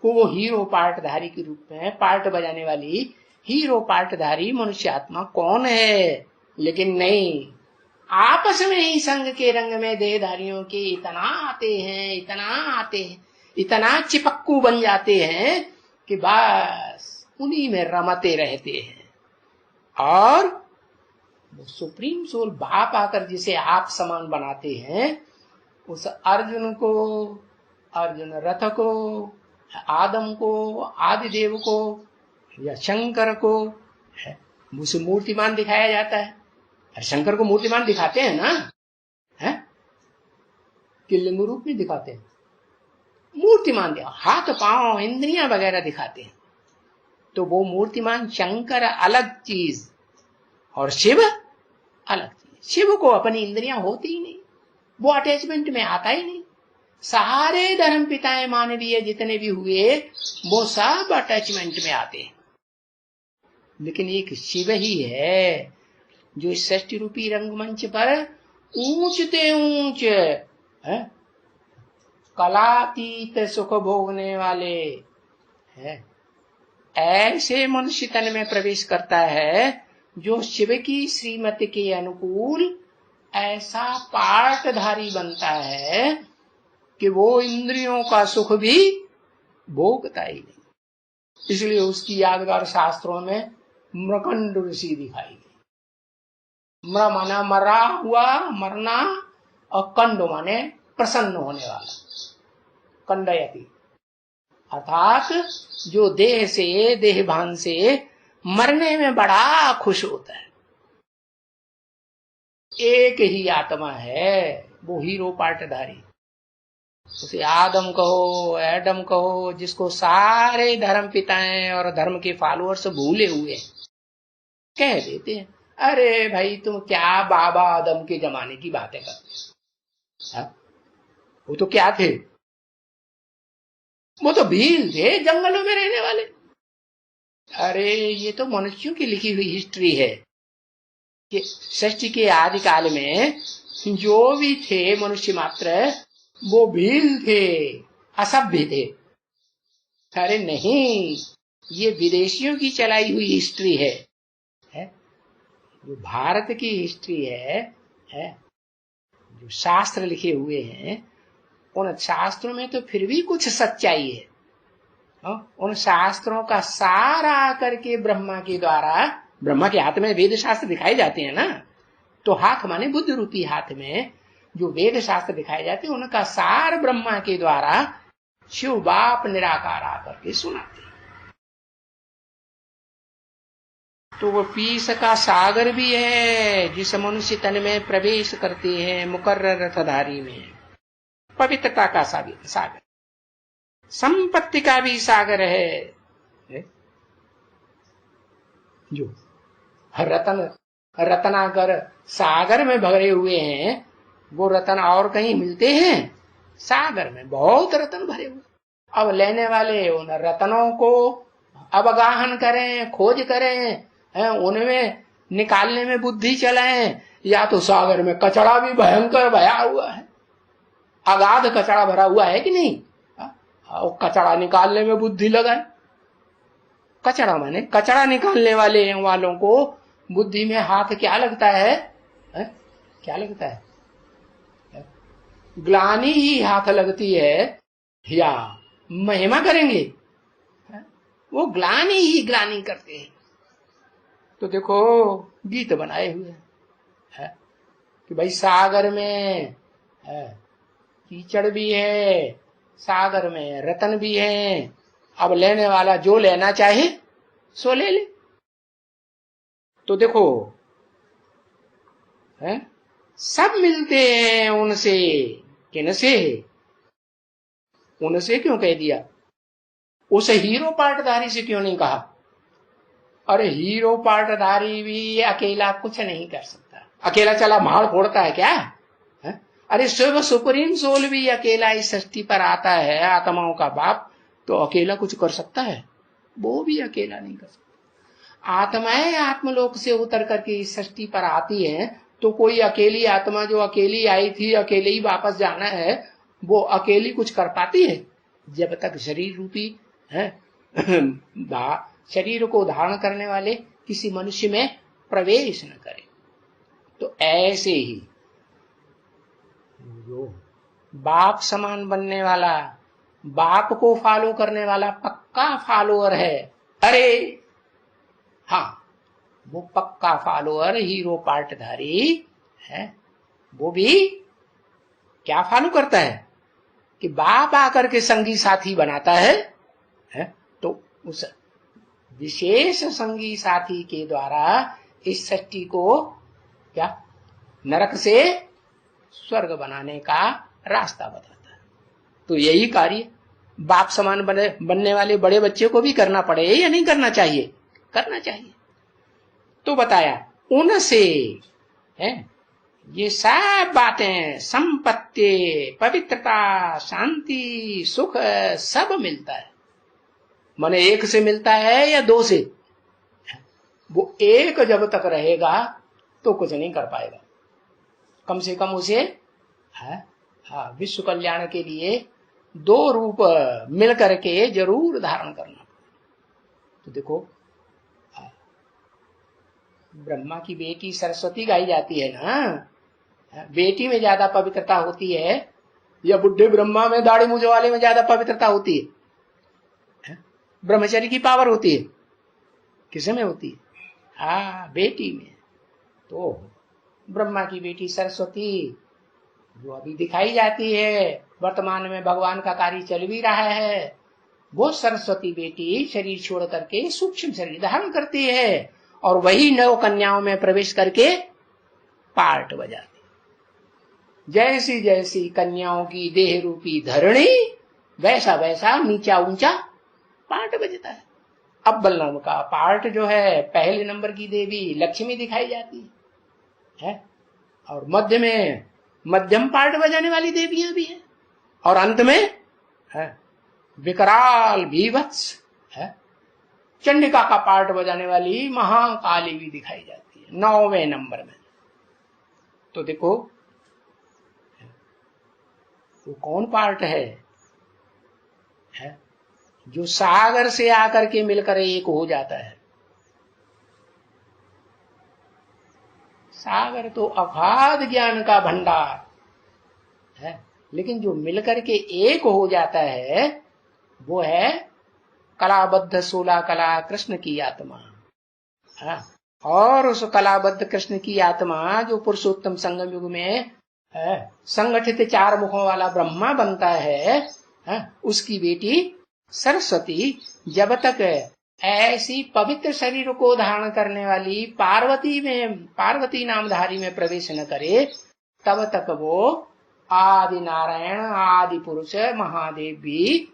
[SPEAKER 1] को वो हीरो पार्टधारी के रूप में पार्ट बजाने वाली हीरो पार्टधारी मनुष्य आत्मा कौन है। लेकिन नहीं, आपस में ही संग के रंग में देहधारियों के इतना आते हैं, इतना आते हैं, इतना चिपक्कू बन जाते हैं कि बस उन्हीं में रमते रहते हैं। और वो सुप्रीम सोल बाप आकर जिसे आप समान बनाते हैं, उस अर्जुन को, अर्जुन रथ को, आदम को, आदिदेव को या शंकर को उसे मूर्तिमान दिखाया जाता है। अरे शंकर को मूर्तिमान दिखाते हैं ना, है कि लिंग रूप में दिखाते हैं? मूर्तिमान दिखा, हाथ पांव इंद्रियां वगैरह दिखाते हैं। तो वो मूर्तिमान शंकर अलग चीज और शिव अलग चीज। शिव को अपनी इंद्रियां होती ही नहीं, वो अटैचमेंट में आता ही नहीं। सारे धर्म पिताएं मानवीय जितने भी हुए वो सब अटैचमेंट में आते हैं। लेकिन एक शिव ही है जो इस सृष्टि रूपी रंगमंच पर ऊंचते ऊंच कलातीत सुख भोगने वाले है, ऐसे मनुष्य तन में प्रवेश करता है जो शिव की श्रीमति के अनुकूल ऐसा पार्टधारी बनता है कि वो इंद्रियों का सुख भी भोगता ही नहीं। इसलिए उसकी यादगार शास्त्रों में मृकंड ऋषि दिखाई गई। म्र माना मरा हुआ, मरना, और कंड माने प्रसन्न होने वाला, कंडयति, अर्थात जो देह से, देह भान से मरने में बड़ा खुश होता है। एक ही आत्मा है, वो हीरो पार्टधारी। उसे आदम कहो, एडम कहो, जिसको सारे धर्म पिताएं और धर्म के फॉलोअर्स भूले हुए कह देते हैं, अरे भाई तुम क्या बाबा आदम के जमाने की बातें करते हैं? वो तो क्या थे? वो तो भील थे, जंगलों में रहने वाले। अरे ये तो मनुष्यों की लिखी हुई हिस्ट्री है कि सृष्टि के आदि काल में जो भी थे मनुष्य मात्र, वो भील थे, असभ्य थे। अरे नहीं, ये विदेशियों की चलाई हुई हिस्ट्री है। जो भारत की हिस्ट्री है, जो शास्त्र लिखे हुए हैं, उन शास्त्रों में तो फिर भी कुछ सच्चाई है। उन शास्त्रों का सार आकर के ब्रह्मा के द्वारा, ब्रह्मा के हाथ में वेद शास्त्र दिखाए जाते हैं ना, तो हाथ माने बुद्ध रूपी हाथ में जो वेद शास्त्र दिखाए जाते हैं, उनका सार ब्रह्मा के द्वारा शिव बाप निराकार आकर के सुनाते हैं। तो वो पीस का सागर भी है जिस मनुष्य तन में प्रवेश करते हैं मुकर्रर रथधारी में। पवित्रता का सागर, संपत्ति का भी सागर है। जो रत्नाकर सागर में भरे हुए हैं, वो रत्न और कहीं मिलते हैं? सागर में बहुत रत्न भरे हुए। अब लेने वाले उन रत्नों को अवगाहन करें, खोज करें, उनमें निकालने में बुद्धि चलाएं, या तो सागर में कचरा भी भयंकर भरा हुआ है, अगाध कचरा भरा हुआ है कि नहीं, और कचरा निकालने में बुद्धि लगाए। कचरा माने कचरा निकालने वालों को बुद्धि में हाथ क्या लगता है? क्या लगता है? ग्लानि ही हाथ लगती है या महिमा करेंगे? वो ग्लानि ही ग्लानि करते हैं। तो देखो गीत बनाए हुए हैं कि भाई सागर में कीचड़ भी है, सागर में रतन भी है, अब लेने वाला जो लेना चाहे सो ले ले। तो देखो सब मिलते हैं उनसे, किनसे? उनसे क्यों कह दिया? उस हीरो पाटधारी से क्यों नहीं कहा? अरे हीरो पाटधारी भी अकेला कुछ नहीं कर सकता, अकेला चला मार फोड़ता है क्या? अरे शिव सुप्रीम सोल भी अकेला इस सृष्टि पर आता है, आत्माओं का बाप, तो अकेला कुछ कर सकता है? वो भी अकेला नहीं कर सकता। आत्माएं आत्मलोक से उतर करके इस सृष्टि पर आती हैं, तो कोई अकेली आत्मा जो अकेली आई थी अकेले ही वापस जाना है, वो अकेली कुछ कर पाती है? जब तक शरीर रूपी शरीर को धारण करने वाले किसी मनुष्य में प्रवेश न करे। तो ऐसे ही जो बाप समान बनने वाला, बाप को फॉलो करने वाला पक्का फॉलोअर है, अरे हाँ, वो पक्का फॉलोअर हीरो पार्टधारी है, वो भी क्या फॉलो करता है कि बाप आकर के संगी साथी बनाता है, तो उस विशेष संगी साथी के द्वारा इस सृष्टि को क्या नरक से स्वर्ग बनाने का रास्ता बताता है। तो यही कार्य बाप समान बनने वाले बड़े बच्चे को भी करना पड़े या नहीं करना चाहिए? करना चाहिए। तो बताया उनसे ये सब बातें, संपत्ति, पवित्रता, शांति, सुख सब मिलता है। माने एक से मिलता है या दो से? वो एक जब तक रहेगा तो कुछ नहीं कर पाएगा। कम से कम उसे विश्व कल्याण के लिए दो रूप मिल करके जरूर धारण करना। तो देखो ब्रह्मा की बेटी सरस्वती गाई जाती है ना, बेटी में ज्यादा पवित्रता होती है या बुढ़े ब्रह्मा में दाढ़ी मूंछ वाले में ज्यादा पवित्रता होती है? ब्रह्मचर्य की पावर होती है किसे में होती है? बेटी में। तो ब्रह्मा की बेटी सरस्वती जो अभी दिखाई जाती है, वर्तमान में भगवान का कार्य चल भी रहा है, वो सरस्वती बेटी शरीर छोड़ करके सूक्ष्म शरीर धारण करती है और वही नव कन्याओं में प्रवेश करके पार्ट बजाती है। जैसी जैसी कन्याओं की देह रूपी धरणी, वैसा वैसा नीचा ऊंचा पार्ट बजता है। अव्वल नाम का पार्ट जो है, पहले नंबर की देवी लक्ष्मी दिखाई जाती है, और मध्य में मध्यम पार्ट बजाने वाली देवियां भी हैं, और अंत में विकराल भीभत्स चंडिका का पार्ट बजाने वाली महाकाली भी दिखाई जाती है 9वें नंबर में। तो देखो वो कौन पार्ट है जो सागर से आकर के मिलकर एक हो जाता है। सागर तो अगाध ज्ञान का भंडार है, लेकिन जो मिलकर के एक हो जाता है वो है कलाबद्ध 16 कला कृष्ण की आत्मा। और उस कलाबद्ध कृष्ण की आत्मा जो पुरुषोत्तम संगम युग में संगठित 4 मुखों वाला ब्रह्मा बनता है, उसकी बेटी सरस्वती जब तक ऐसी पवित्र शरीर को धारण करने वाली पार्वती नामधारी में प्रवेश न करे, तब तक वो आदि नारायण आदि पुरुष महादेव भी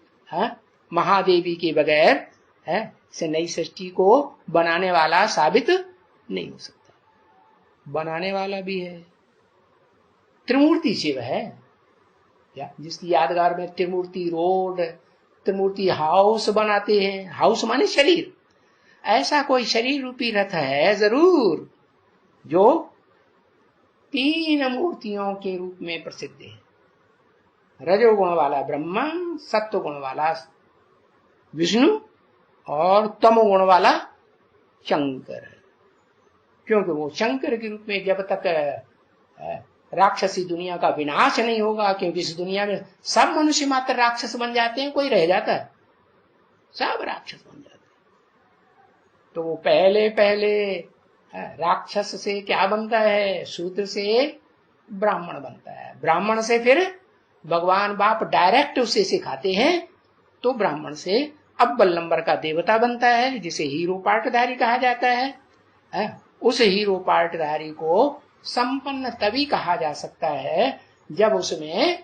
[SPEAKER 1] महादेवी के बगैर से नई सृष्टि को बनाने वाला साबित नहीं हो सकता। बनाने वाला भी है, त्रिमूर्ति शिव है, जिसकी यादगार में त्रिमूर्ति रोड, चित्रमूर्ति हाउस बनाते हैं, हाउस माने शरीर, ऐसा कोई शरीर रूपी रथ है जरूर जो 3 मूर्तियों के रूप में प्रसिद्ध है। रजोगुण वाला ब्रह्मा, सत्व गुण वाला विष्णु और तमोगुण वाला शंकर। क्योंकि वो शंकर के रूप में जब तक राक्षसी दुनिया का विनाश नहीं होगा, क्योंकि इस दुनिया में सब मनुष्य मात्र राक्षस बन जाते हैं, कोई रह जाता है, सब राक्षस बन जाते हैं। तो वो पहले पहले राक्षस से क्या बनता है, शूद्र से ब्राह्मण बनता है, ब्राह्मण से फिर भगवान बाप डायरेक्ट उसे सिखाते हैं, तो ब्राह्मण से अव्वल नंबर का देवता बनता है, जिसे हीरो पार्टधारी कहा जाता है। उस हीरो पार्टधारी को संपन्न तभी कहा जा सकता है जब उसमें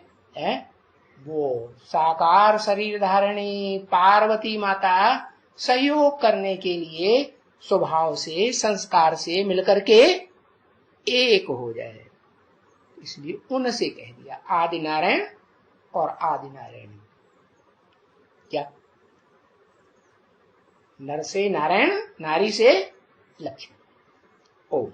[SPEAKER 1] वो साकार शरीर धारणी पार्वती माता सहयोग करने के लिए स्वभाव से संस्कार से मिलकर के एक हो जाए। इसलिए उनसे कह दिया आदि नारायण और आदि नारायण। क्या नर से नारायण, नारी से लक्ष्मी। ओम।